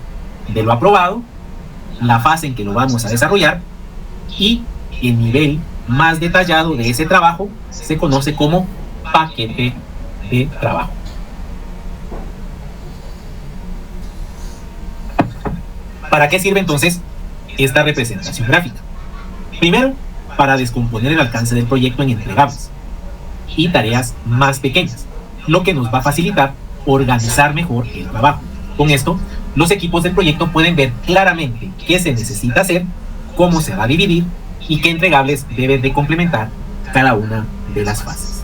de lo aprobado, la fase en que lo vamos a desarrollar, y el nivel más detallado de ese trabajo se conoce como paquete de trabajo. ¿Para qué sirve entonces esta representación gráfica? Primero, para descomponer el alcance del proyecto en entregables y tareas más pequeñas, lo que nos va a facilitar organizar mejor el trabajo. Con esto, los equipos del proyecto pueden ver claramente qué se necesita hacer, cómo se va a dividir y qué entregables deben de complementar cada una de las fases.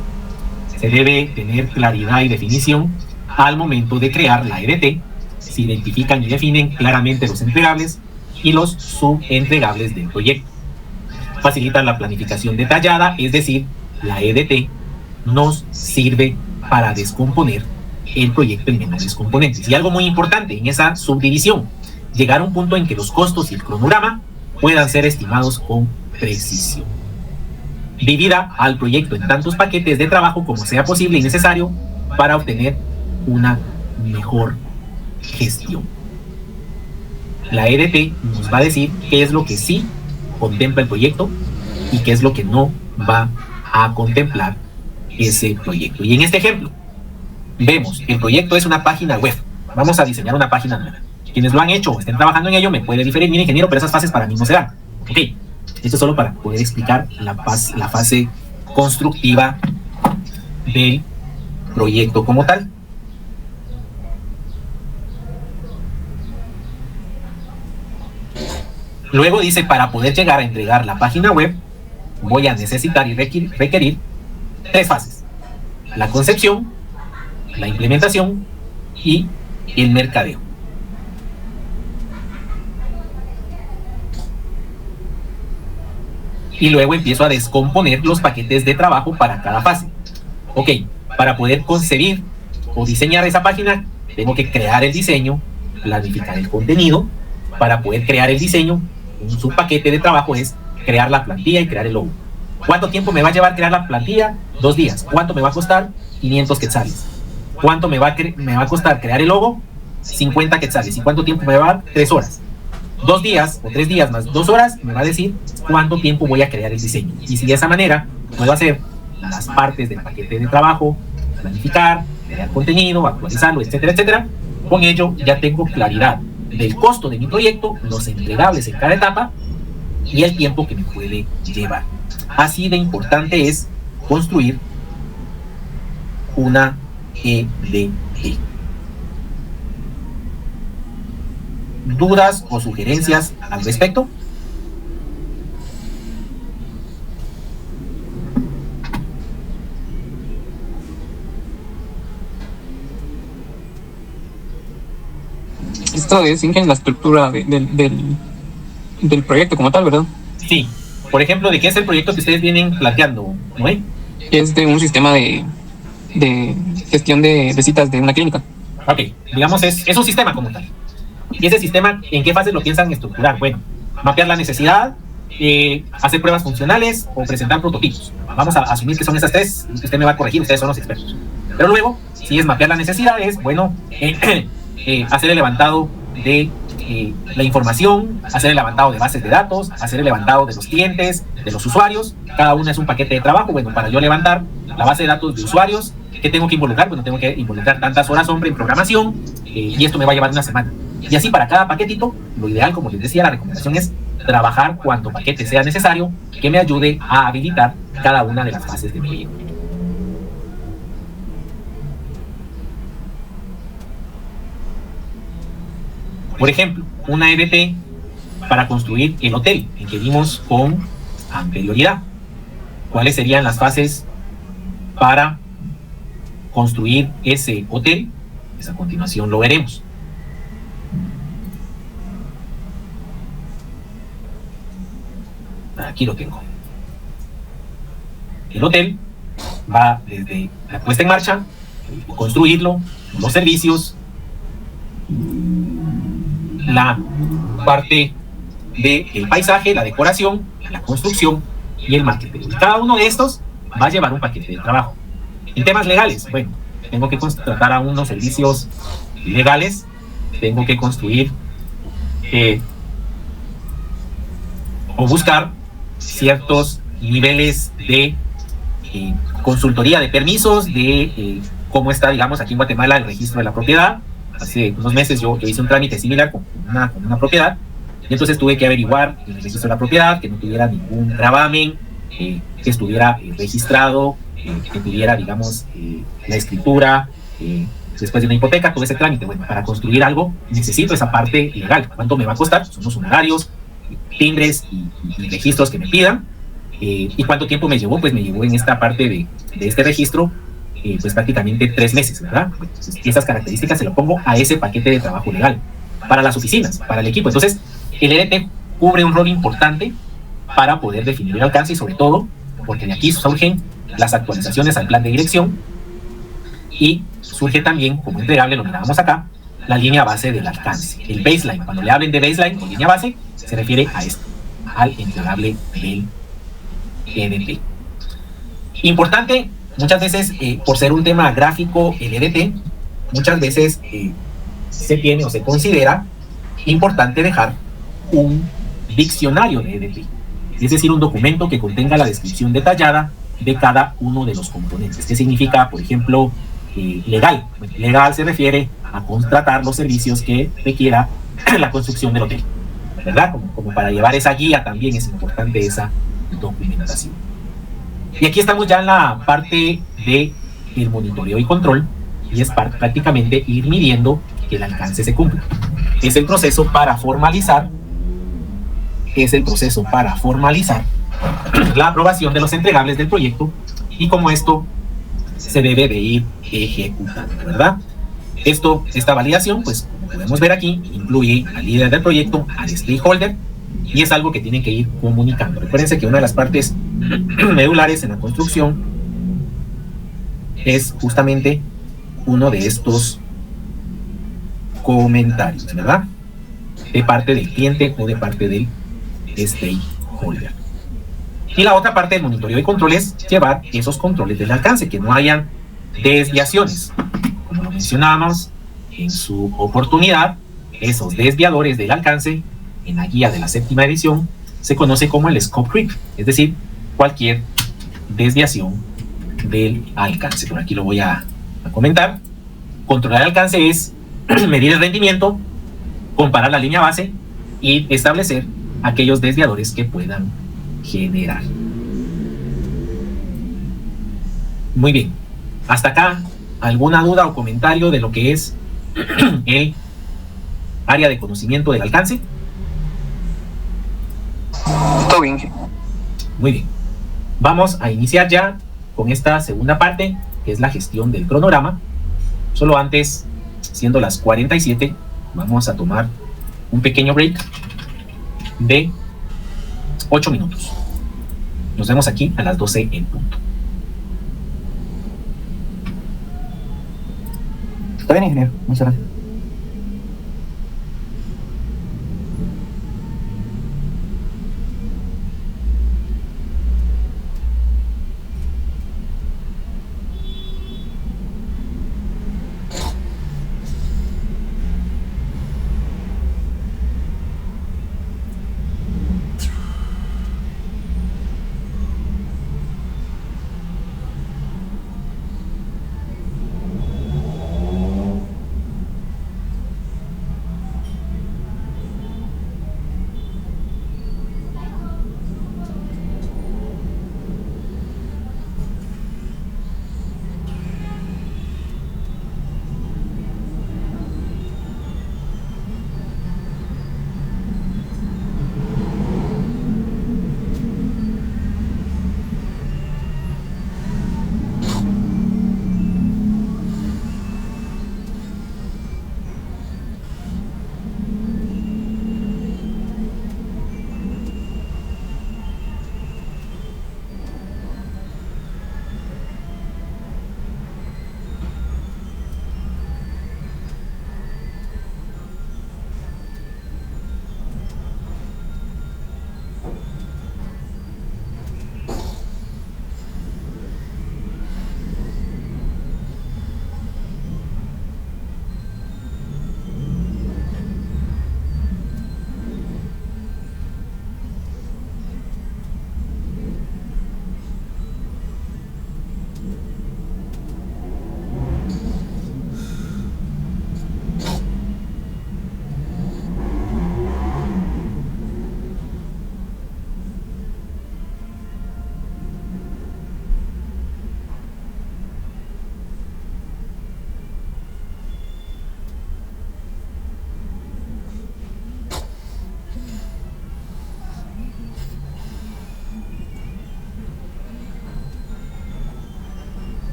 Se debe tener claridad y definición al momento de crear la EDT. Se identifican y definen claramente los entregables y los subentregables del proyecto. Facilitan la planificación detallada, es decir, la EDT nos sirve para descomponer el proyecto en menores componentes. Y algo muy importante en esa subdivisión, llegar a un punto en que los costos y el cronograma puedan ser estimados con precisión. Divida al proyecto en tantos paquetes de trabajo como sea posible y necesario para obtener una mejor gestión. La EDP nos va a decir qué es lo que sí contempla el proyecto y qué es lo que no va a contemplar ese proyecto. Y en este ejemplo, vemos que el proyecto es una página web. Vamos a diseñar una página nueva. Quienes lo han hecho o estén trabajando en ello me puede diferir. Mire, ingeniero, pero esas fases para mí no se dan. Ok, esto es solo para poder explicar la fase constructiva del proyecto como tal. Luego dice, para poder llegar a entregar la página web, voy a necesitar y requerir 3 fases: la concepción, la implementación y el mercadeo. Y luego empiezo a descomponer los paquetes de trabajo para cada fase. Ok, para poder concebir o diseñar esa página, tengo que crear el diseño, planificar el contenido. Para poder crear el diseño, un subpaquete de trabajo es crear la plantilla y crear el logo. ¿Cuánto tiempo me va a llevar crear la plantilla? 2 días. ¿Cuánto me va a costar? 500 quetzales. ¿Cuánto me va a costar crear el logo? 50 quetzales. ¿Y cuánto tiempo me va a dar? 3 horas. 2 días o 3 días más 2 horas me va a decir cuánto tiempo voy a crear el diseño. Y si de esa manera puedo hacer las partes del paquete de trabajo, planificar, crear contenido, actualizarlo, etcétera, etcétera, con ello ya tengo claridad del costo de mi proyecto, los entregables en cada etapa y el tiempo que me puede llevar. Así de importante es construir una EDP. ¿Dudas o sugerencias al respecto? Esto es la estructura del proyecto como tal, ¿verdad? Sí. Por ejemplo, ¿de qué es el proyecto que ustedes vienen planteando, Noé? Es de un sistema de gestión de citas de una clínica. Ok, digamos es un sistema como tal. ¿Y ese sistema en qué fases lo piensan estructurar? Bueno, mapear la necesidad, hacer pruebas funcionales o presentar prototipos. Vamos a asumir que son esas 3, usted me va a corregir, ustedes son los expertos. Pero luego, si es mapear la necesidad, es, bueno, hacer el levantado de la información, hacer el levantado de bases de datos, hacer el levantado de los clientes, de los usuarios. Cada una es un paquete de trabajo. Bueno, para yo levantar la base de datos de usuarios, ¿qué tengo que involucrar? Bueno, tengo que involucrar tantas horas hombre en programación, y esto me va a llevar una semana. Y así para cada paquetito, lo ideal, como les decía, la recomendación es trabajar cuanto paquete sea necesario que me ayude a habilitar cada una de las fases del proyecto. Por ejemplo, una EDP para construir el hotel, el que vimos con anterioridad. ¿Cuáles serían las fases para construir ese hotel? Pues a continuación lo veremos. Aquí lo tengo. El hotel va desde la puesta en marcha, construirlo, los servicios, la parte del paisaje, la decoración, la construcción y el marketing. Cada uno de estos va a llevar un paquete de trabajo. En temas legales, bueno, tengo que contratar a unos servicios legales, tengo que construir o buscar ciertos niveles de consultoría de permisos, de cómo está, digamos, aquí en Guatemala el registro de la propiedad. Hace unos meses yo hice un trámite similar con una propiedad, y entonces tuve que averiguar el registro de la propiedad, que no tuviera ningún gravamen, que estuviera registrado, que tuviera, digamos, la escritura, después de una hipoteca, todo ese trámite. Bueno, para construir algo necesito esa parte legal. ¿Cuánto me va a costar? Son los honorarios, timbres y registros que me pidan. ¿Y cuánto tiempo me llevó? Pues me llevó en esta parte de este registro, pues prácticamente 3 meses, ¿verdad? Entonces, esas características se lo pongo a ese paquete de trabajo legal. Para las oficinas, para el equipo. Entonces, el EDP cubre un rol importante para poder definir el alcance y, sobre todo, porque de aquí surgen las actualizaciones al plan de dirección y surge también, como entregable, lo mirábamos acá, la línea base del alcance, el baseline. Cuando le hablen de baseline o línea base, se refiere a esto, al entregable del EDT. Importante, muchas veces, por ser un tema gráfico, el EDT, muchas veces se tiene o se considera importante dejar un diccionario de EDT, es decir, un documento que contenga la descripción detallada de cada uno de los componentes. ¿Qué significa, por ejemplo, legal? Bueno, legal se refiere a contratar los servicios que requiera la construcción del hotel, ¿verdad? Como para llevar esa guía también es importante esa documentación. Y aquí estamos ya en la parte del monitoreo y control, y es prácticamente ir midiendo que el alcance se cumpla. Es el proceso para formalizar la aprobación de los entregables del proyecto y cómo esto se debe de ir ejecutando, ¿verdad? Esta validación, pues como podemos ver aquí, incluye al líder del proyecto, al stakeholder, y es algo que tienen que ir comunicando. Recuérdense que una de las partes medulares en la construcción es justamente uno de estos comentarios, ¿verdad? De parte del cliente o de parte del stakeholder. Y la otra parte del monitoreo y control es llevar esos controles del alcance, que no hayan desviaciones. Como lo mencionábamos en su oportunidad, esos desviadores del alcance en la guía de la 7ª edición se conoce como el scope creep, es decir, cualquier desviación del alcance. Por aquí lo voy a comentar. Controlar el alcance es medir el rendimiento, comparar la línea base y establecer aquellos desviadores que puedan generar. Muy bien. Hasta acá, ¿alguna duda o comentario de lo que es el área de conocimiento del alcance? Todo bien. Muy bien. Vamos a iniciar ya con esta segunda parte, que es la gestión del cronograma. Solo antes, siendo las 47, vamos a tomar un pequeño break de 8 minutos. Nos vemos aquí a las 12 en punto. Está bien, ingeniero. Muchas gracias.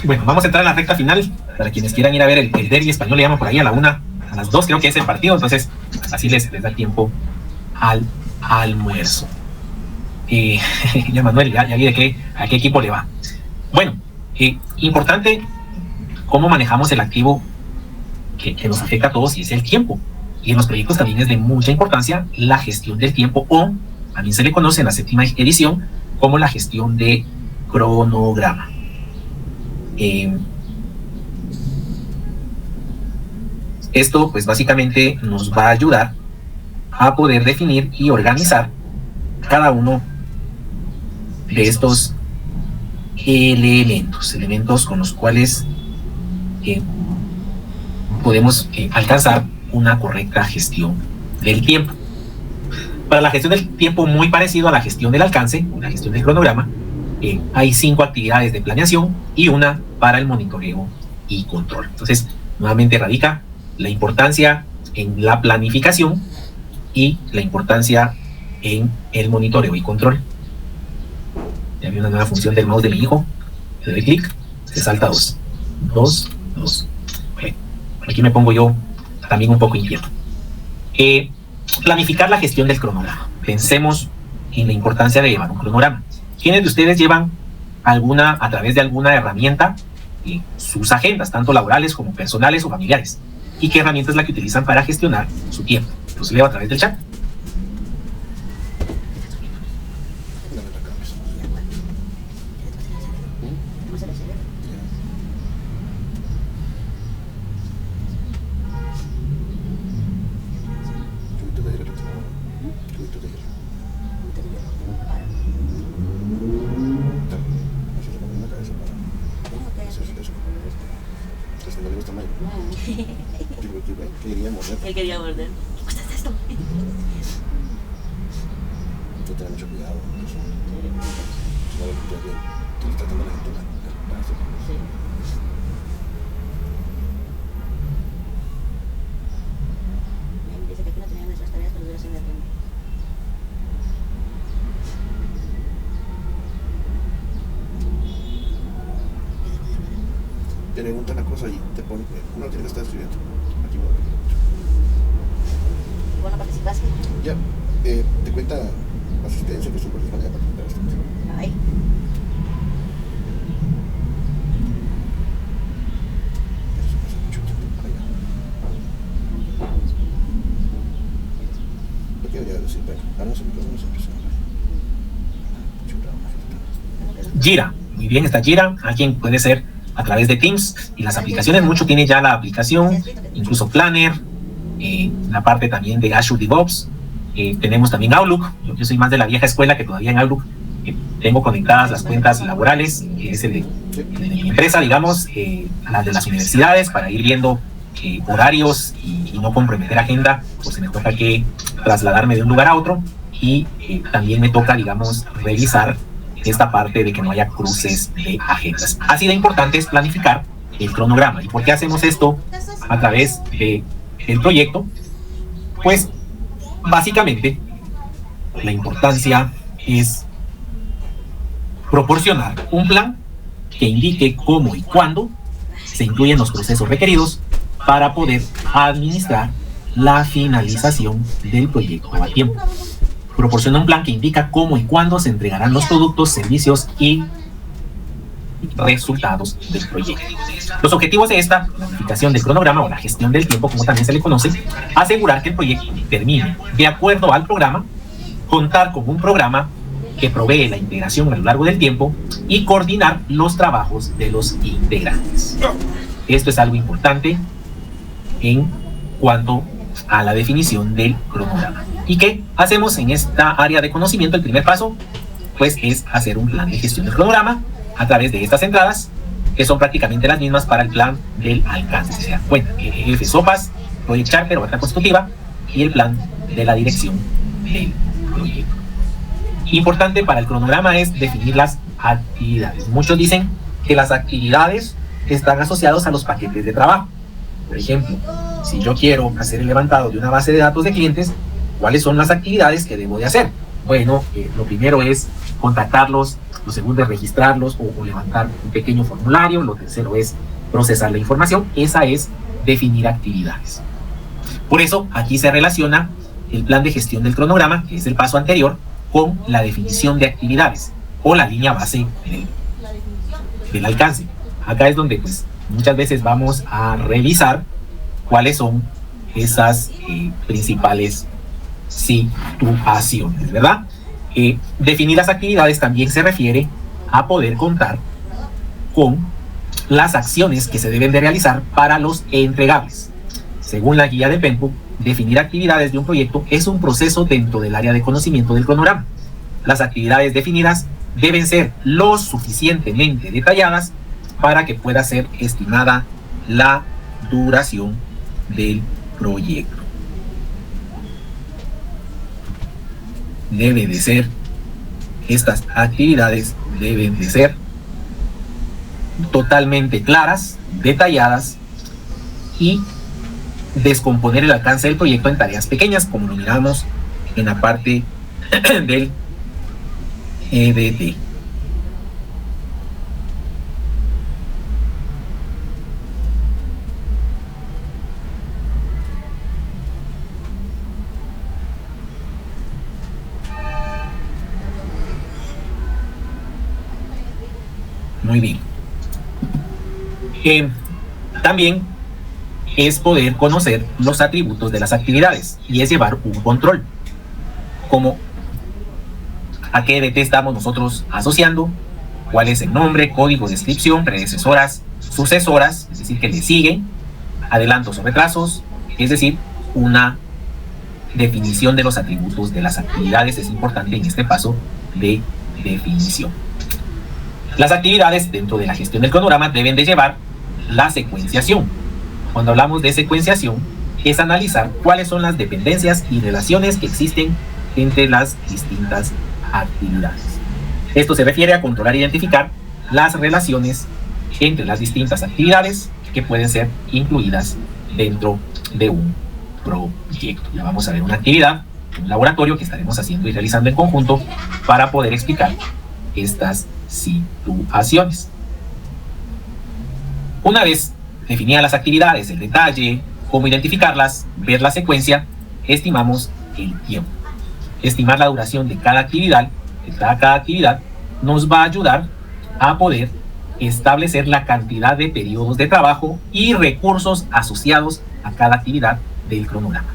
Bueno, vamos a entrar en la recta final. Para quienes quieran ir a ver el derbi español, le llaman por ahí a la 1, a las 2 creo que es el partido. Entonces, así les da tiempo al almuerzo. Ya Manuel, ya vi a qué equipo le va. Bueno, importante cómo manejamos el activo que nos afecta a todos, y es el tiempo. Y en los proyectos también es de mucha importancia la gestión del tiempo, o también se le conoce en la 7ª edición como la gestión de cronograma. Esto pues básicamente nos va a ayudar a poder definir y organizar cada uno de estos elementos con los cuales podemos alcanzar una correcta gestión del tiempo. Para la gestión del tiempo, muy parecido a la gestión del alcance, una gestión del cronograma, hay 5 actividades de planeación y una para el monitoreo y control. Entonces, nuevamente radica la importancia en la planificación y la importancia en el monitoreo y control. Ya vi una nueva función del mouse de mi hijo. Le doy clic, se salta 2. Okay. Aquí me pongo yo también un poco inquieto. Planificar la gestión del cronograma. Pensemos en la importancia de llevar un cronograma. ¿Quiénes de ustedes llevan a través de alguna herramienta sus agendas, tanto laborales como personales o familiares? ¿Y qué herramienta es la que utilizan para gestionar su tiempo? Los leo a través del chat. Él quería morder. ¿Qué cuesta esto? Hay que tener mucho cuidado con eso. Si no lo escuchas bien, te está tratando la gente el brazo. Sí. Dice que aquí no tenía nuestras tareas, pero duración de tiempo. Te preguntan la cosa y te ponen, uno tiene que estar escribiendo. Aquí no. Bueno, participaste. Ya, te cuenta asistencia que súper disponida para participar bastante. Ay. Eso pasa mucho tiempo para allá. Lo que debería decir, bueno, ahora no se me quedó, no se empezó a hablar. Jira. Muy bien, está Jira, a quien puede ser a través de Teams y las aplicaciones. Mucho tiene ya la aplicación, incluso Planner, la parte también de Azure DevOps. Tenemos también Outlook. Yo soy más de la vieja escuela, que todavía en Outlook tengo conectadas las cuentas laborales, que es el de mi empresa, digamos, las de las universidades, para ir viendo horarios y no comprometer agenda, pues me toca que trasladarme de un lugar a otro, y también me toca, digamos, revisar esta parte de que no haya cruces de agendas. Así de importante es planificar el cronograma. ¿Y por qué hacemos esto a través del proyecto? Pues básicamente la importancia es proporcionar un plan que indique cómo y cuándo se incluyen los procesos requeridos para poder administrar la finalización del proyecto a tiempo. Proporciona un plan que indica cómo y cuándo se entregarán los productos, servicios y resultados del proyecto. Los objetivos de esta planificación del cronograma, o la gestión del tiempo, como también se le conoce: asegurar que el proyecto termine de acuerdo al programa, contar con un programa que provee la integración a lo largo del tiempo y coordinar los trabajos de los integrantes. Esto es algo importante en cuanto a la definición del cronograma. ¿Y qué hacemos en esta área de conocimiento? El primer paso, pues, es hacer un plan de gestión del cronograma a través de estas entradas, que son prácticamente las mismas para el plan del alcance. Se dan cuenta, el SOPAS, Project Charter o acta constitutiva, y el plan de la dirección del proyecto. Importante para el cronograma es definir las actividades. Muchos dicen que las actividades están asociadas a los paquetes de trabajo. Por ejemplo, si yo quiero hacer el levantado de una base de datos de clientes, ¿cuáles son las actividades que debo de hacer? Bueno, lo primero es contactarlos, lo segundo es registrarlos o levantar un pequeño formulario, lo tercero es procesar la información. Esa es definir actividades. Por eso aquí se relaciona el plan de gestión del cronograma, que es el paso anterior, con la definición de actividades o la línea base del alcance. Acá es donde, pues, muchas veces vamos a revisar cuáles son esas principales situaciones, ¿verdad? Definir las actividades también se refiere a poder contar con las acciones que se deben de realizar para los entregables. Según la guía de PMBOK, definir actividades de un proyecto es un proceso dentro del área de conocimiento del cronograma. Las actividades definidas deben ser lo suficientemente detalladas para que pueda ser estimada la duración del proyecto. Estas actividades deben de ser totalmente claras, detalladas, y descomponer el alcance del proyecto en tareas pequeñas, como lo miramos en la parte del EDT. Muy bien. También es poder conocer los atributos de las actividades y es llevar un control, como a qué EDT estamos nosotros asociando, cuál es el nombre, código, descripción, predecesoras, sucesoras, es decir, que le siguen, adelantos o retrasos, es decir, una definición de los atributos de las actividades es importante en este paso de definición. Las actividades dentro de la gestión del cronograma deben de llevar la secuenciación. Cuando hablamos de secuenciación, es analizar cuáles son las dependencias y relaciones que existen entre las distintas actividades. Esto se refiere a controlar e identificar las relaciones entre las distintas actividades que pueden ser incluidas dentro de un proyecto. Ya vamos a ver una actividad, un laboratorio que estaremos haciendo y realizando en conjunto para poder explicar estas situaciones. Una vez definidas las actividades, el detalle, cómo identificarlas, ver la secuencia, estimamos el tiempo. Estimar la duración de cada actividad, nos va a ayudar a poder establecer la cantidad de periodos de trabajo y recursos asociados a cada actividad del cronograma.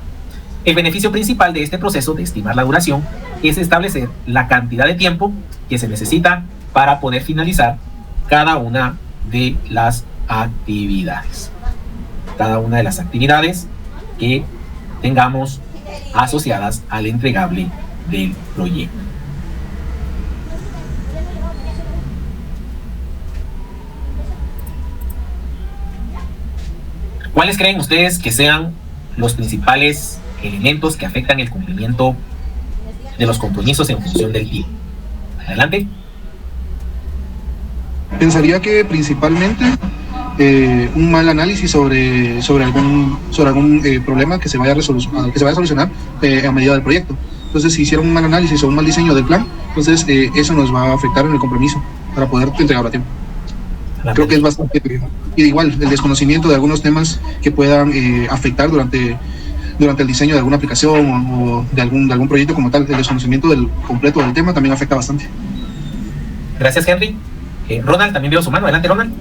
El beneficio principal de este proceso de estimar la duración es establecer la cantidad de tiempo que se necesita para poder finalizar cada una de las actividades. Cada una de las actividades que tengamos asociadas al entregable del proyecto. ¿Cuáles creen ustedes que sean los principales elementos que afectan el cumplimiento de los compromisos en función del tiempo? Adelante. Pensaría que principalmente un mal análisis sobre algún problema que se vaya a solucionar a medida del proyecto. Entonces, si hicieron un mal análisis o un mal diseño del plan, entonces eso nos va a afectar en el compromiso para poder entregarlo a tiempo. Creo que es bastante. Y igual, el desconocimiento de algunos temas que puedan afectar durante el diseño de alguna aplicación o de algún proyecto como tal. El desconocimiento completo del tema también afecta bastante. Gracias, Henry. Ronald, también veo su mano. Adelante, Ronald.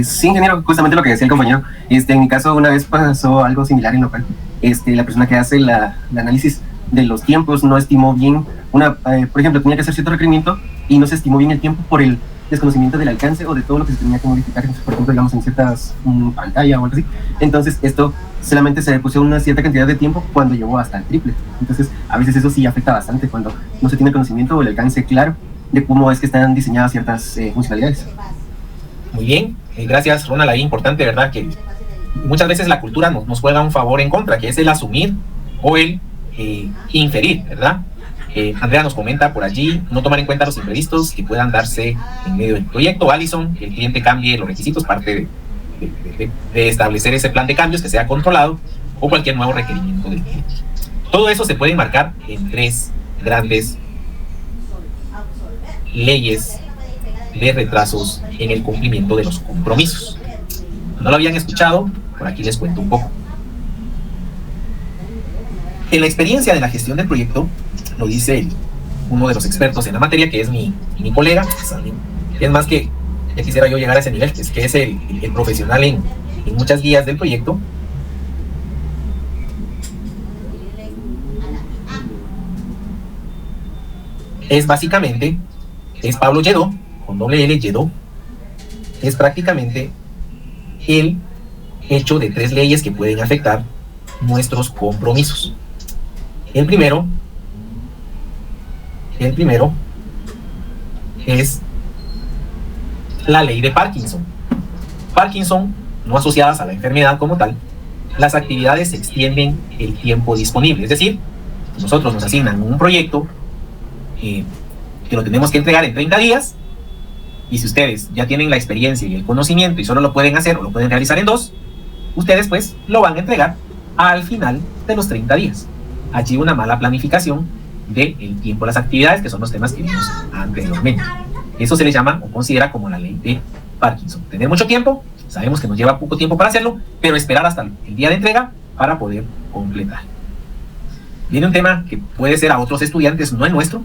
Sí, ingeniero, justamente lo que decía el compañero. En mi caso, una vez pasó algo similar en lo cual la persona que hace el análisis de los tiempos no estimó bien por ejemplo, tenía que hacer cierto requerimiento y no se estimó bien el tiempo por el desconocimiento del alcance o de todo lo que se tenía que modificar, por ejemplo, digamos, en ciertas pantallas o algo así. Entonces, esto solamente se puso una cierta cantidad de tiempo cuando llegó hasta el triple. Entonces, a veces eso sí afecta bastante cuando no se tiene conocimiento o el alcance claro de cómo es que están diseñadas ciertas funcionalidades. Muy bien, gracias, Ronald. Ahí importante, ¿verdad? Que muchas veces la cultura nos juega un favor en contra, que es el asumir o el inferir, ¿verdad? Andrea nos comenta por allí, no tomar en cuenta los imprevistos que puedan darse en medio del proyecto. Alison, que el cliente cambie los requisitos, parte de establecer ese plan de cambios que sea controlado o cualquier nuevo requerimiento del cliente. Todo eso se puede enmarcar en 3 grandes leyes de retrasos en el cumplimiento de los compromisos. ¿No lo habían escuchado? Por aquí les cuento un poco. En la experiencia de la gestión del proyecto, lo dice uno de los expertos en la materia, que es mi colega, es más que ya quisiera yo llegar a ese nivel, que es el profesional en muchas guías del proyecto. Es básicamente, es Pablo Lledó, con doble L, Lledó, es prácticamente el hecho de 3 leyes que pueden afectar nuestros compromisos. El primero es la ley de Parkinson. Parkinson, no asociadas a la enfermedad como tal, las actividades extienden el tiempo disponible. Es decir, nosotros nos asignan un proyecto que lo tenemos que entregar en 30 días, y si ustedes ya tienen la experiencia y el conocimiento y solo lo pueden hacer o lo pueden realizar en 2, ustedes pues lo van a entregar al final de los 30 días. Allí una mala planificación del tiempo de las actividades, que son los temas que vimos anteriormente. Eso se le llama o considera como la ley de Parkinson. Tener mucho tiempo, sabemos que nos lleva poco tiempo para hacerlo, pero esperar hasta el día de entrega para poder completar. Viene un tema que puede ser a otros estudiantes, no el nuestro,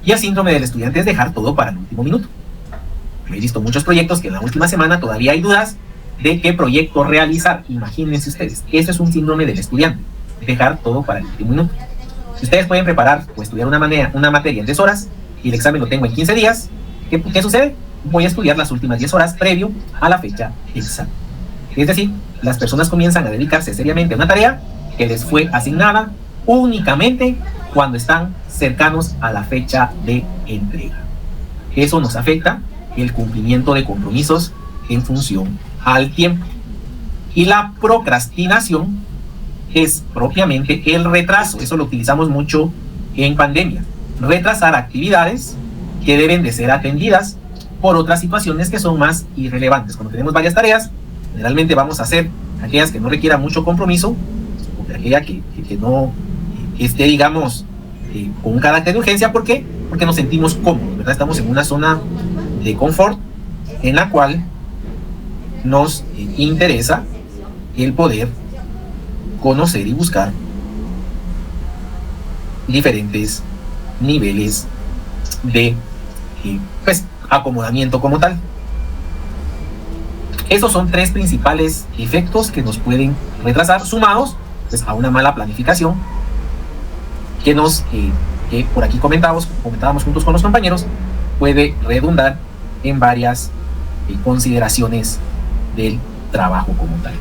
y el síndrome del estudiante es dejar todo para el último minuto. He visto muchos proyectos que en la última semana todavía hay dudas de qué proyecto realizar. Imagínense ustedes, eso es un síndrome del estudiante, dejar todo para el último minuto. Si ustedes pueden preparar o estudiar una materia en 10 horas y el examen lo tengo en 15 días, ¿qué sucede? Voy a estudiar las últimas 10 horas previo a la fecha de examen. Es decir, las personas comienzan a dedicarse seriamente a una tarea que les fue asignada únicamente cuando están cercanos a la fecha de entrega. Eso nos afecta el cumplimiento de compromisos en función al tiempo. Y la procrastinación es propiamente el retraso. Eso lo utilizamos mucho en pandemia. Retrasar actividades que deben de ser atendidas por otras situaciones que son más irrelevantes. Cuando tenemos varias tareas, generalmente vamos a hacer aquellas que no requieran mucho compromiso, o aquella que no esté, digamos, con un carácter de urgencia. ¿Por qué? Porque nos sentimos cómodos, ¿verdad? Estamos en una zona de confort en la cual nos interesa el poder conocer y buscar diferentes niveles de acomodamiento como tal. Esos son 3 principales efectos que nos pueden retrasar, sumados pues a una mala planificación que por aquí comentábamos juntos con los compañeros, puede redundar en varias consideraciones del trabajo como tal.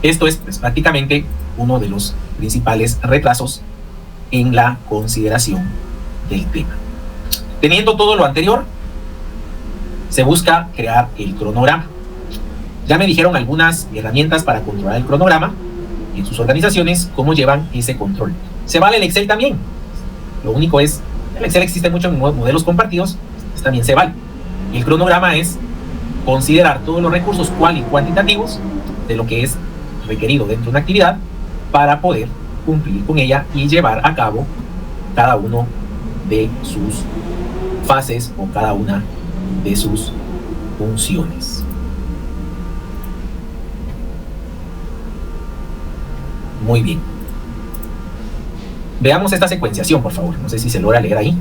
Esto es pues, prácticamente uno de los principales retrasos en la consideración del tema. Teniendo todo lo anterior, se busca crear el cronograma. Ya me dijeron algunas herramientas para controlar el cronograma en sus organizaciones, cómo llevan ese control. ¿Se vale el Excel también? Lo único es, el Excel existe mucho en modelos compartidos, pues también se vale. El cronograma es considerar todos los recursos cual y cuantitativos de lo que es requerido dentro de una actividad para poder cumplir con ella y llevar a cabo cada uno de sus fases o cada una de sus funciones. Muy bien. Veamos esta secuenciación, por favor. No sé si se logra leer ahí.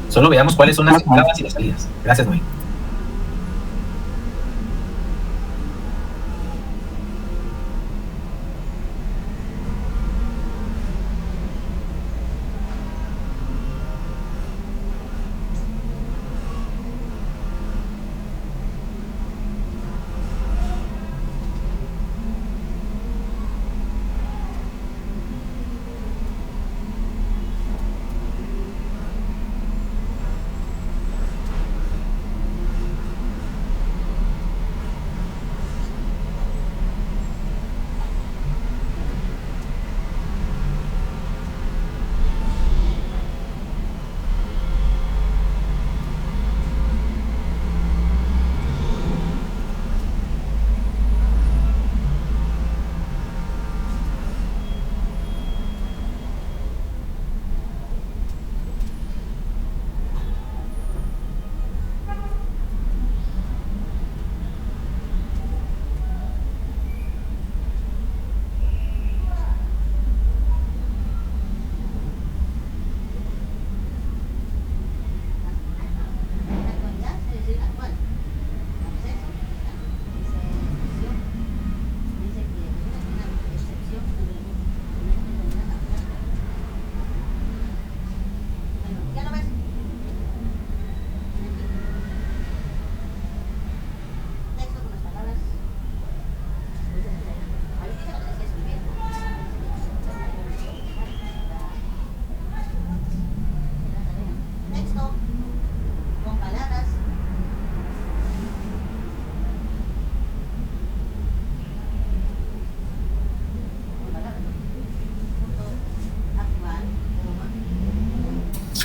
Solo veamos cuáles son las entradas y las salidas. Gracias, Noé.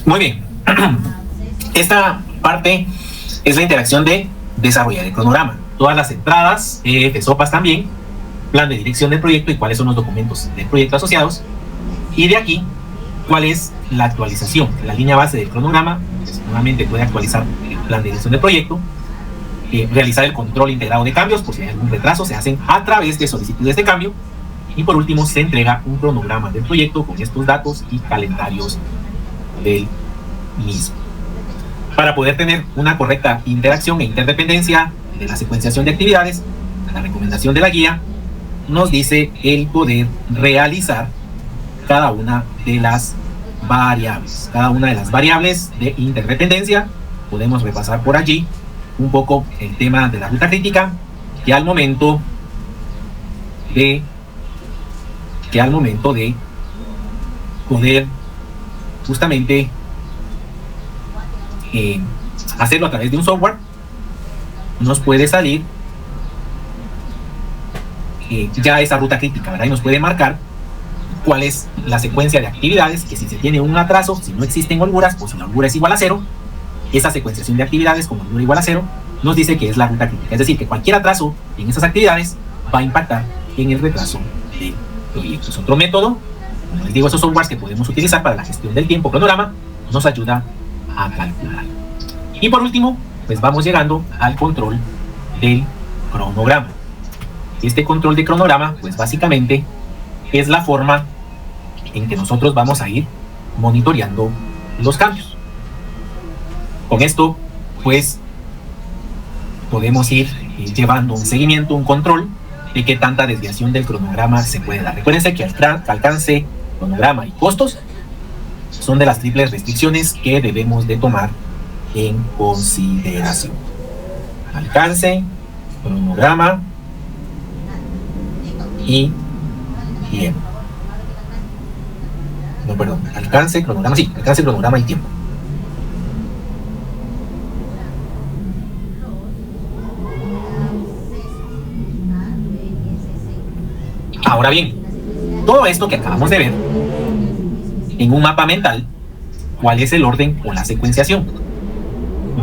Muy bien. Esta parte es la interacción de desarrollar el cronograma. Todas las entradas, FSOPAs también, plan de dirección del proyecto y cuáles son los documentos del proyecto asociados. Y de aquí, cuál es la actualización. La línea base del cronograma, pues, nuevamente puede actualizar el plan de dirección del proyecto, realizar el control integrado de cambios, por si hay algún retraso, se hacen a través de solicitudes de cambio. Y por último, se entrega un cronograma del proyecto con estos datos y calendarios del mismo. Para poder tener una correcta interacción e interdependencia de la secuenciación de actividades, la recomendación de la guía nos dice el poder realizar cada una de las variables. Cada una de las variables de interdependencia, podemos repasar por allí un poco el tema de la ruta crítica, que al momento de poder justamente hacerlo a través de un software, nos puede salir ya esa ruta crítica, ¿verdad? Y nos puede marcar cuál es la secuencia de actividades, que si se tiene un atraso, si no existen holguras, o si la holgura es igual a 0, esa secuenciación de actividades con holgura igual a 0 nos dice que es la ruta crítica. Es decir, que cualquier atraso en esas actividades va a impactar en el retraso del proyecto. Es otro método, como les digo, esos softwares que podemos utilizar para la gestión del tiempo. Cronograma nos ayuda a calcular. Y por último, pues vamos llegando al control del cronograma. Este control de cronograma, pues básicamente es la forma en que nosotros vamos a ir monitoreando los cambios. Con esto, pues podemos ir llevando un seguimiento, un control de qué tanta desviación del cronograma se puede dar. Recuérdense que alcance, cronograma y costos son de las triples restricciones que debemos de tomar en consideración. Alcance, cronograma y tiempo. No, perdón, alcance, cronograma, sí, alcance, cronograma y tiempo. Ahora bien, todo esto que acabamos de ver, en un mapa mental, ¿cuál es el orden o la secuenciación?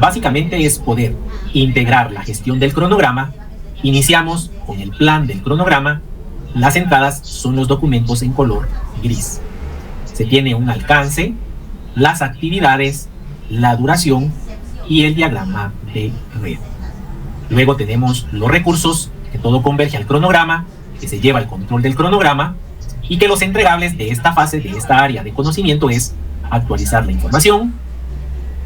Básicamente es poder integrar la gestión del cronograma. Iniciamos con el plan del cronograma. Las entradas son los documentos en color gris. Se tiene un alcance, las actividades, la duración y el diagrama de red. Luego tenemos los recursos, que todo converge al cronograma, que se lleva el control del cronograma, y que los entregables de esta fase, de esta área de conocimiento, es actualizar la información,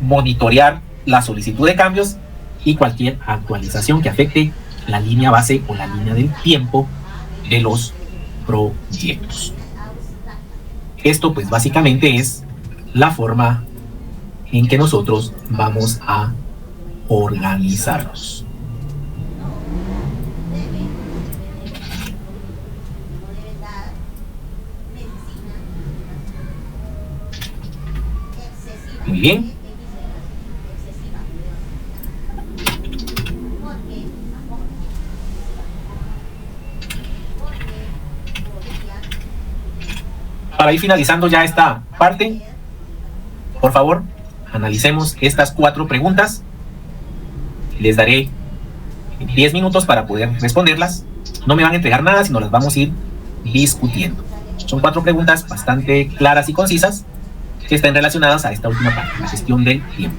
monitorear la solicitud de cambios y cualquier actualización que afecte la línea base o la línea del tiempo de los proyectos. Esto pues básicamente es la forma en que nosotros vamos a organizarnos. Muy bien. Para ir finalizando ya esta parte, por favor, analicemos estas 4 preguntas. Les daré 10 minutos para poder responderlas. No me van a entregar nada, sino las vamos a ir discutiendo. Son 4 preguntas bastante claras y concisas que están relacionadas a esta última parte, la gestión del tiempo.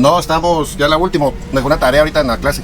No, estamos ya la última. Me dejó una tarea ahorita en la clase.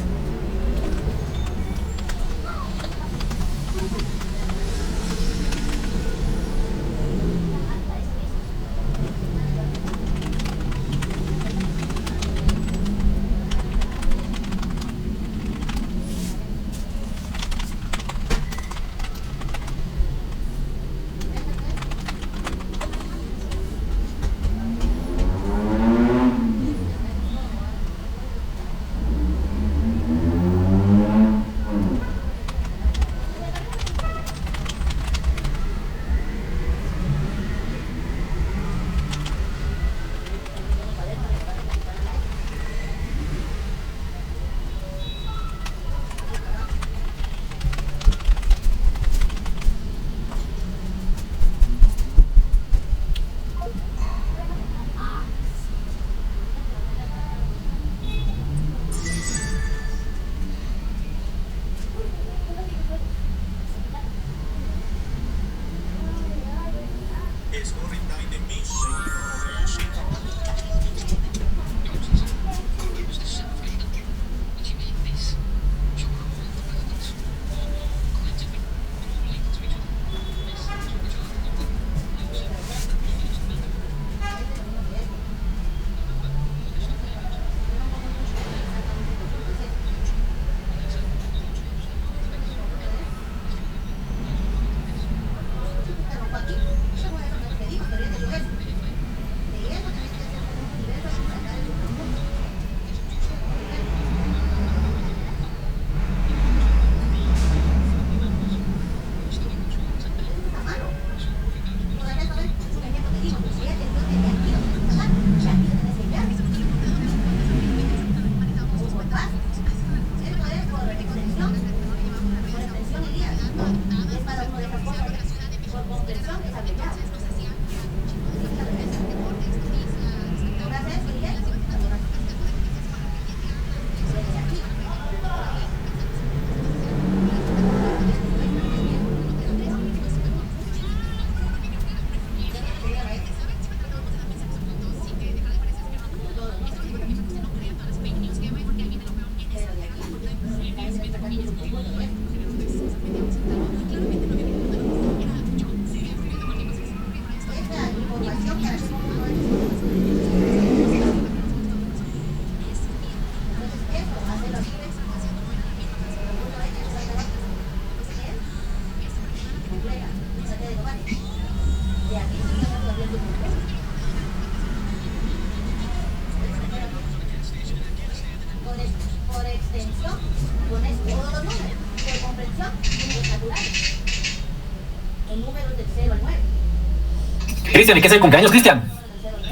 Cristian, ¿y qué es el cumpleaños, Cristian?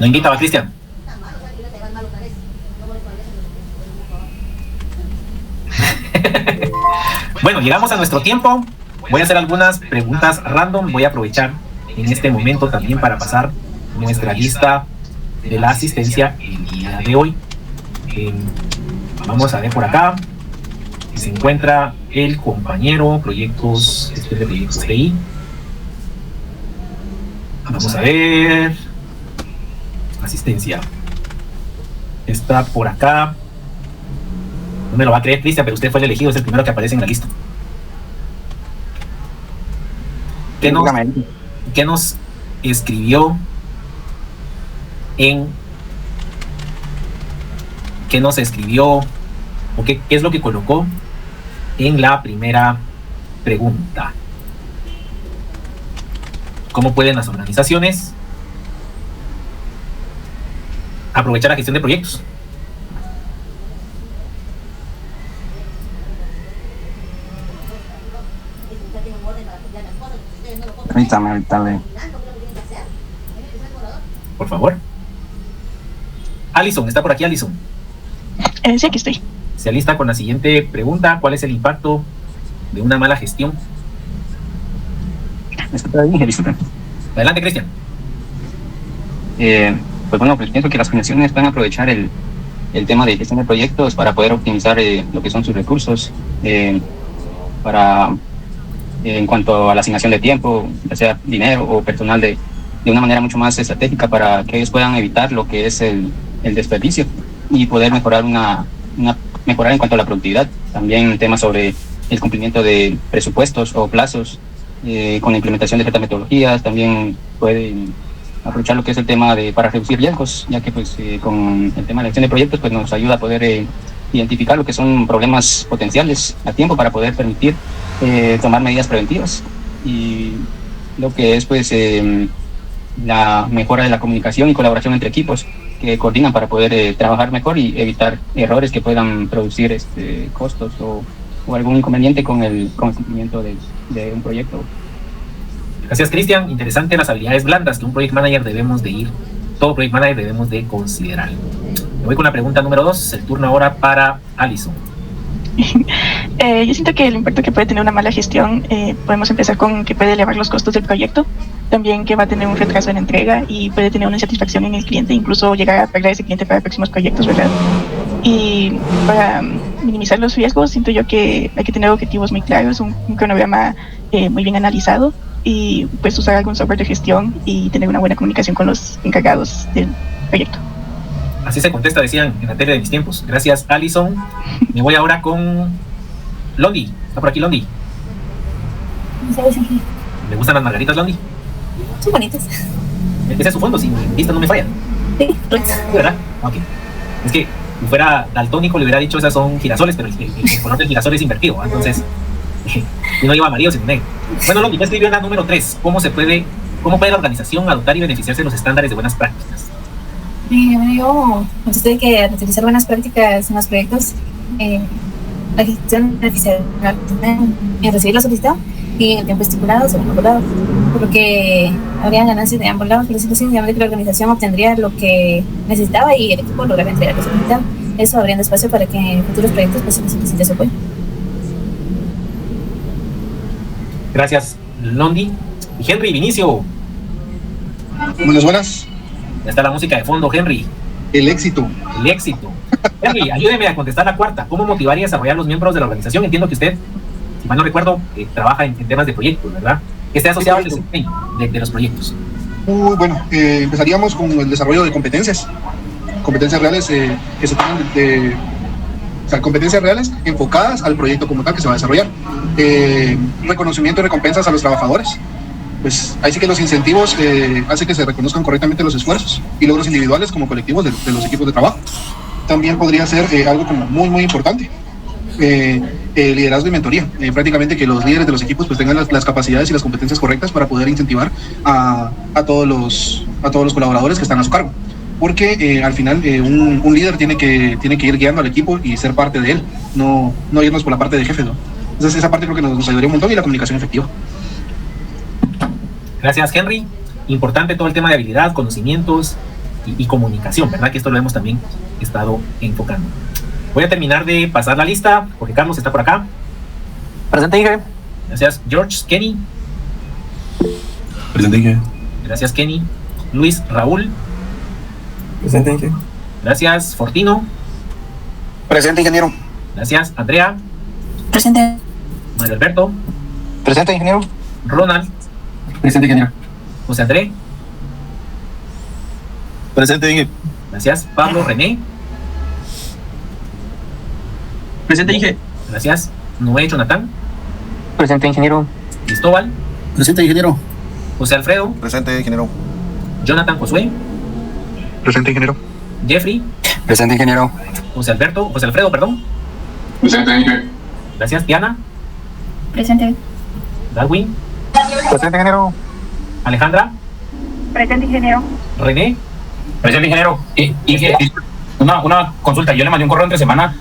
No invitaba a Cristian. Bueno, llegamos a nuestro tiempo. Voy a hacer algunas preguntas random. Voy a aprovechar en este momento también para pasar nuestra lista de la asistencia el día de hoy. Vamos a ver por acá. Se encuentra el compañero proyectos, de proyectos TI. Vamos a ver. Asistencia. Está por acá. No me lo va a creer, Cristian, pero usted fue el elegido, es el primero que aparece en la lista. ¿Qué nos escribió en... ¿Qué nos escribió o qué es lo que colocó en la primera pregunta? ¿Cómo pueden las organizaciones aprovechar la gestión de proyectos? Ahorita. Por favor. Alison, ¿está por aquí, Alison? Sí, aquí estoy. Se alista con la siguiente pregunta. ¿Cuál es el impacto de una mala gestión? Adelante, Cristian. Pues bueno, pues pienso que las organizaciones pueden aprovechar el tema de gestión de proyectos para poder optimizar lo que son sus recursos, en cuanto a la asignación de tiempo, ya sea dinero o personal, de una manera mucho más estratégica para que ellos puedan evitar lo que es el desperdicio y poder mejorar mejorar en cuanto a la productividad. También temas sobre el cumplimiento de presupuestos o plazos, con la implementación de ciertas metodologías. También pueden aprovechar lo que es el tema para reducir riesgos, ya que pues con el tema de la gestión de proyectos pues nos ayuda a poder identificar lo que son problemas potenciales a tiempo para poder permitir tomar medidas preventivas, y lo que es pues la mejora de la comunicación y colaboración entre equipos que coordinan para poder trabajar mejor y evitar errores que puedan producir costos o algún inconveniente con el cumplimiento de un proyecto. Gracias, Cristian. Interesante las habilidades blandas que todo project manager debemos de considerar. Me voy con la pregunta número 2, el turno ahora para Alison. Yo siento que el impacto que puede tener una mala gestión, podemos empezar con que puede elevar los costos del proyecto, también que va a tener un retraso en entrega y puede tener una insatisfacción en el cliente, incluso llegar a perder a ese cliente para próximos proyectos, ¿verdad? Y para minimizar los riesgos, siento yo que hay que tener objetivos muy claros, un cronograma muy bien analizado, y pues usar algún software de gestión y tener una buena comunicación con los encargados del proyecto. Así se contesta, decían, en la tele de mis tiempos. Gracias, Alison. Me voy ahora con Londi. ¿Está por aquí Londi? ¿Le gustan las margaritas, Londi? Son bonitas. Ese es su fondo, si mi vista no me falla. Sí, correcto. ¿Verdad? Ok. Es que si fuera daltónico le hubiera dicho esas son girasoles, pero el color del girasol es invertido, entonces y no lleva amarillo sino negro. Bueno, Londi, ya escribió en la número 3. ¿Cómo puede la organización adoptar y beneficiarse de los estándares de buenas prácticas? Bueno, yo considero que al utilizar buenas prácticas en los proyectos, la gestión beneficiará en recibir la solicitud y en el tiempo estipulado sobre ambos lados, por lo que habría ganancias de ambos lados, por decirlo así, de que la organización obtendría lo que necesitaba y el equipo lograría entregar lo solicitado. Eso abriendo espacio para que en futuros proyectos pues, se necesite su apoyo. Gracias, Londi. Y Henry Vinicio. Buenas. Ya está la música de fondo, Henry. El éxito. Henry, ayúdeme a contestar la cuarta. ¿Cómo motivar y desarrollar los miembros de la organización? Entiendo que usted, si mal no recuerdo, trabaja en temas de proyectos, ¿verdad? Que esté asociado al desempeño de los proyectos. Muy bueno. Empezaríamos con el desarrollo de competencias reales que se tengan competencias reales enfocadas al proyecto como tal que se va a desarrollar. Reconocimiento y recompensas a los trabajadores. Pues ahí sí que los incentivos hacen que se reconozcan correctamente los esfuerzos y logros individuales como colectivos de los equipos de trabajo. También podría ser algo como muy importante, liderazgo y mentoría. Prácticamente que los líderes de los equipos pues tengan las capacidades y las competencias correctas para poder incentivar a todos los colaboradores que están a su cargo. Porque al final un líder tiene que ir guiando al equipo y ser parte de él, no irnos por la parte de jefe, ¿no? Entonces esa parte creo que nos ayudaría un montón, y la comunicación efectiva. Gracias, Henry. Importante todo el tema de habilidad, conocimientos y comunicación, ¿verdad? Que esto lo hemos también estado enfocando. Voy a terminar de pasar la lista, porque Carlos está por acá. Presente, Inge. Gracias, George. Kenny. Presente, Inge. Gracias, Kenny. Luis Raúl. Presente, Inge. Gracias, Fortino. Presente, ingeniero. Gracias, Andrea. Presente. Mario Alberto. Presente, ingeniero. Ronald. Presente, ingeniero. José André. Presente, Inge. Gracias, Pablo. René. Presente, Inge. Gracias, Noé. Jonathan. Presente, ingeniero. Cristóbal. Presente, ingeniero. José Alfredo. Presente, ingeniero. Jonathan. Josué. Presente, ingeniero. Jeffrey. Presente, ingeniero. José Alfredo, perdón. Presente, Inge. Gracias, Diana. Presente. Darwin. Presente, ingeniero. Alejandra. Presente, ingeniero. René. Presente, ingeniero. Una consulta. Yo le mandé un correo entre semana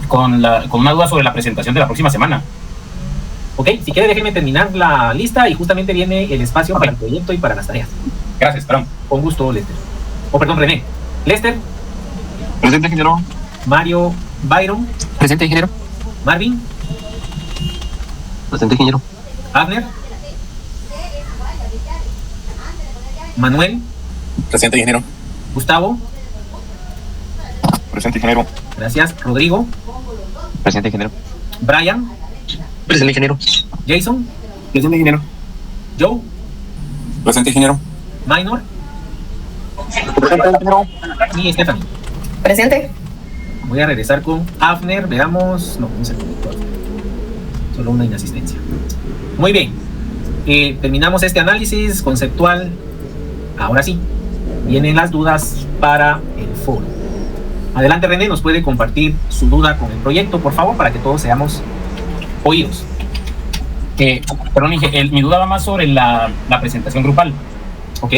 con una duda sobre la presentación de la próxima semana. Ok, si quiere déjenme terminar la lista y justamente viene el espacio para el proyecto y para las tareas. Gracias, perdón. Con gusto, Lester. Perdón, René. Lester. Presente, ingeniero. Mario Byron. Presente, ingeniero. Marvin. Presente, ingeniero. Abner. Manuel. Presente, ingeniero. Gustavo. Presente, ingeniero. Gracias. Rodrigo. Presente, ingeniero. Brian. Presente, ingeniero. Jason. Presente, ingeniero. Joe. Presente, ingeniero. Minor. Presente, ingeniero. Y Stephanie. Presente. Voy a regresar con Afner, veamos. No se conectó. Solo una inasistencia. Muy bien. Terminamos este análisis conceptual. Ahora sí, vienen las dudas para el foro. Adelante, René, nos puede compartir su duda con el proyecto, por favor, para que todos seamos oídos. Perdón, mi duda va más sobre la presentación grupal. Ok.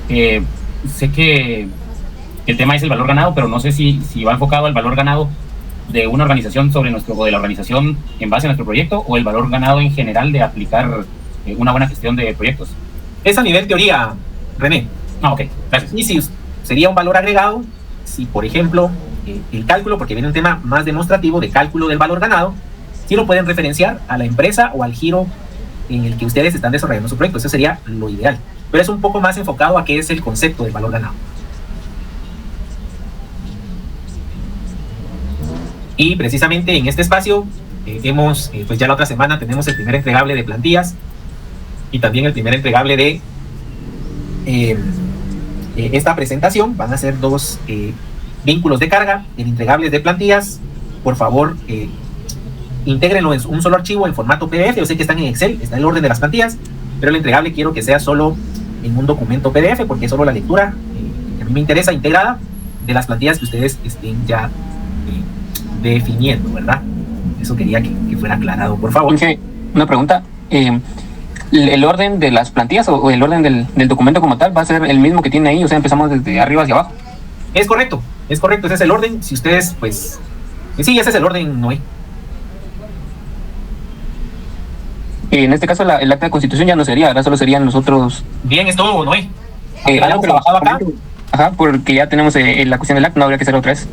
Sé que el tema es el valor ganado, pero no sé si va enfocado al valor ganado de una organización o de la organización en base a nuestro proyecto, o el valor ganado en general de aplicar una buena gestión de proyectos. Es a nivel teoría, René. Ok, gracias. Y si sería un valor agregado, si por ejemplo el cálculo, porque viene un tema más demostrativo de cálculo del valor ganado, si lo pueden referenciar a la empresa o al giro en el que ustedes están desarrollando su proyecto. Eso sería lo ideal, pero es un poco más enfocado a qué es el concepto del valor ganado. Y precisamente en este espacio pues ya la otra semana tenemos el primer entregable de plantillas y también el primer entregable de esta presentación. Van a ser dos vínculos de carga en entregables de plantillas. Por favor, intégrenlo en un solo archivo en formato PDF. Yo sé que están en Excel, está el orden de las plantillas, pero el entregable quiero que sea solo en un documento PDF, porque es solo la lectura que a mí me interesa, integrada, de las plantillas que ustedes estén ya definiendo, ¿verdad? Eso quería que fuera aclarado, por favor. Una pregunta. ¿El orden de las plantillas o el orden del documento como tal va a ser el mismo que tiene ahí? O sea, empezamos desde arriba hacia abajo. Es correcto, ese es el orden. Si ustedes, pues, sí, ese es el orden, Noé. En este caso, el acta de constitución ya no sería, ahora solo serían nosotros. Bien, es todo, Noé. Ajá, porque ya tenemos la cuestión del acta, no habría que hacer otra vez.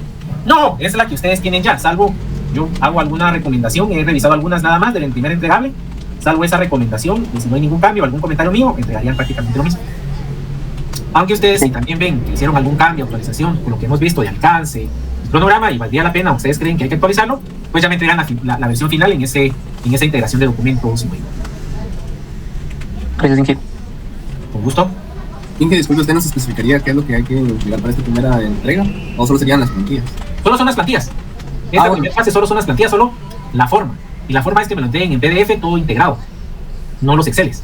No, es la que ustedes tienen ya, salvo yo hago alguna recomendación, he revisado algunas nada más del primer entregable, salvo esa recomendación, y si no hay ningún cambio, algún comentario mío, entregarían prácticamente lo mismo. Aunque ustedes si también ven que hicieron algún cambio, actualización, con lo que hemos visto de alcance, el cronograma, y valdría la pena, ustedes creen que hay que actualizarlo, pues ya me entregan la versión final en esa integración de documentos. Gracias, Inge. Con gusto. Inge, disculpe, ¿usted nos especificaría qué es lo que hay que entregar para esta primera entrega? ¿O solo serían las plantillas? Solo son las plantillas. Esta primera fase solo son las plantillas, solo la forma. Y la forma es que me lo entreguen en PDF todo integrado, no los Exceles.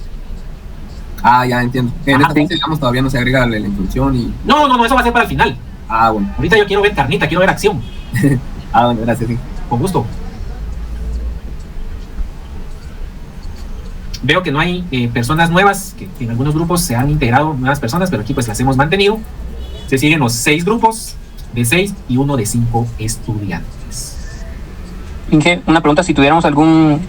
Ah, ya entiendo. En esta fase, digamos, todavía no se agrega la introducción y... No, eso va a ser para el final. Ah, bueno. Ahorita yo quiero ver carnita, quiero ver acción. Ah, bueno, gracias, sí. Con gusto. Veo que no hay personas nuevas, que en algunos grupos se han integrado nuevas personas, pero aquí pues las hemos mantenido. Se siguen los 6 grupos de 6 y uno de 5 estudiantes. Inge, una pregunta, si tuviéramos algún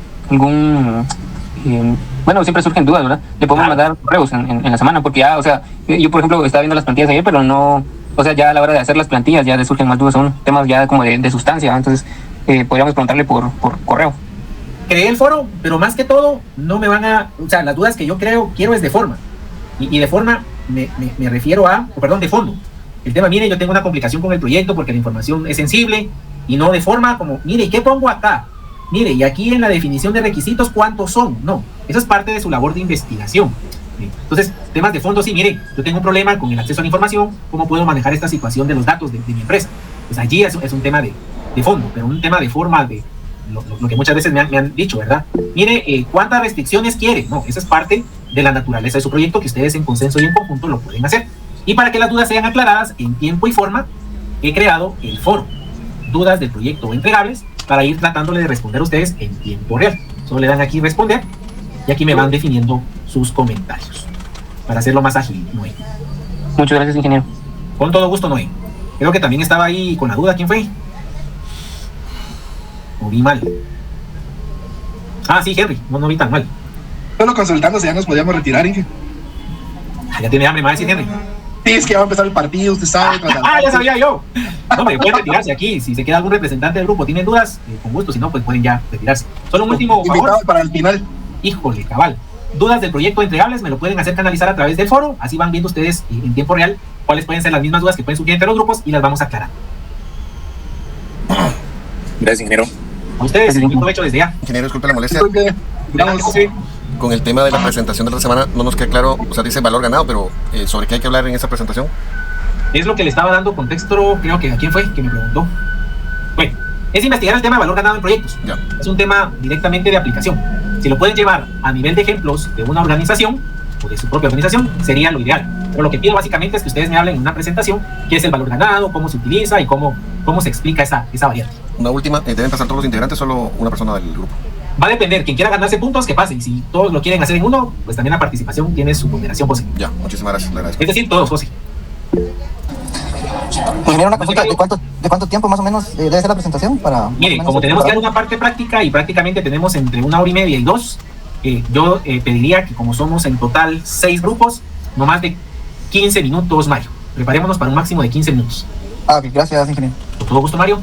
bueno, siempre surgen dudas, ¿verdad? Le podemos mandar correos en la semana, porque ya, o sea, yo por ejemplo estaba viendo las plantillas ayer, pero no, o sea, ya a la hora de hacer las plantillas ya le surgen más dudas, son temas ya como de sustancia, ¿no? Entonces podríamos preguntarle por correo. Creé el foro, pero más que todo, no me van a, o sea, las dudas que yo quiero es de forma, y de forma me refiero a, de fondo. El tema, mire, yo tengo una complicación con el proyecto porque la información es sensible, y no de forma como, mire, ¿qué pongo acá? Mire, y aquí en la definición de requisitos, ¿cuántos son? No, eso es parte de su labor de investigación. Entonces, temas de fondo, sí, mire, yo tengo un problema con el acceso a la información, ¿cómo puedo manejar esta situación de los datos de mi empresa? Pues allí es un tema de fondo, pero un tema de forma, de lo que muchas veces me han dicho, ¿verdad? Mire, ¿cuántas restricciones quiere? No, eso es parte de la naturaleza de su proyecto, que ustedes en consenso y en conjunto lo pueden hacer. Y para que las dudas sean aclaradas en tiempo y forma, he creado el foro, dudas del proyecto o entregables, para ir tratándole de responder a ustedes en tiempo real. Solo le dan aquí responder, y aquí me van definiendo sus comentarios, para hacerlo más ágil, Noé. Muchas gracias, ingeniero. Con todo gusto, Noé. Creo que también estaba ahí con la duda, ¿quién fue? O vi mal. Ah, sí, Henry, no vi tan mal. Solo consultando si ya nos podíamos retirar, Inge. Ya tiene hambre, me va a decir Henry. Sí, es que va a empezar el partido, usted sabe. Ya sabía yo. No, me pueden retirarse aquí. Si se queda algún representante del grupo, tienen dudas, con gusto. Si no, pues pueden ya retirarse. Solo un último favor. Para el final. Híjole, cabal. Dudas del proyecto de entregables me lo pueden hacer canalizar a través del foro. Así van viendo ustedes en tiempo real cuáles pueden ser las mismas dudas que pueden surgir entre los grupos y las vamos a aclarar. Gracias, ingeniero. A ustedes, buen provecho desde ya. Ingeniero, disculpe la molestia. Con el tema de la presentación de la semana no nos queda claro, o sea, dice valor ganado, pero ¿sobre qué hay que hablar en esa presentación? Es lo que le estaba dando contexto, creo que a quién fue que me preguntó. Bueno, es investigar el tema de valor ganado en proyectos. Ya. Es un tema directamente de aplicación. Si lo pueden llevar a nivel de ejemplos de una organización o de su propia organización, sería lo ideal. Pero lo que pido básicamente es que ustedes me hablen en una presentación qué es el valor ganado, cómo se utiliza y cómo se explica esa variante. Una última, ¿deben pasar todos los integrantes o solo una persona del grupo? Va a depender, quien quiera ganarse puntos, que pase. Y si todos lo quieren hacer en uno, pues también la participación tiene su ponderación posible. Ya, muchísimas gracias, le agradezco. Es decir, todos, José. Ingeniero, una consulta, ¿de cuánto tiempo más o menos debe ser la presentación? Para Mire, como tenemos que dar una parte práctica y prácticamente tenemos entre 1 hora y media y 2, yo pediría que como somos en total 6 grupos, no más de 15 minutos, Mario. Preparémonos para un máximo de 15 minutos. Ah, ok, gracias, ingeniero. Con todo gusto, Mario.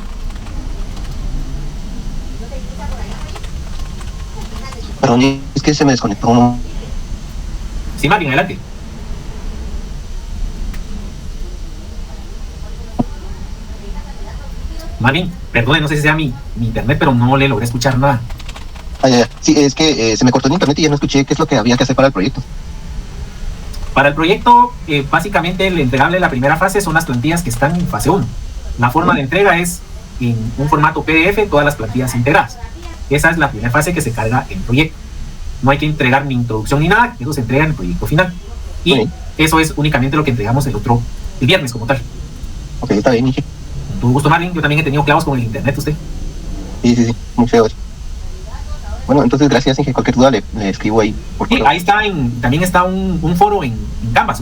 Perdón, es que se me desconectó uno. Sí, Marvin, adelante. Marvin, perdone, no sé si sea mi internet, pero no le logré escuchar nada. Ah, ya. Sí, es que se me cortó el internet y ya no escuché qué es lo que había que hacer para el proyecto. Para el proyecto, básicamente el entregable de la primera fase son las plantillas que están en fase 1. La forma de entrega es en un formato PDF, todas las plantillas integradas. Esa es la primera fase que se carga en el proyecto. No hay que entregar ni introducción ni nada, eso se entrega en el proyecto final. Y eso es únicamente lo que entregamos el viernes como tal. Ok, está bien, Inge. Con todo gusto, Marvin. Yo también he tenido clavos con el internet, usted. Sí, muy feo. Bueno, entonces gracias, Inge. Cualquier duda le escribo ahí. Sí, ahí está, también está un foro en Canvas.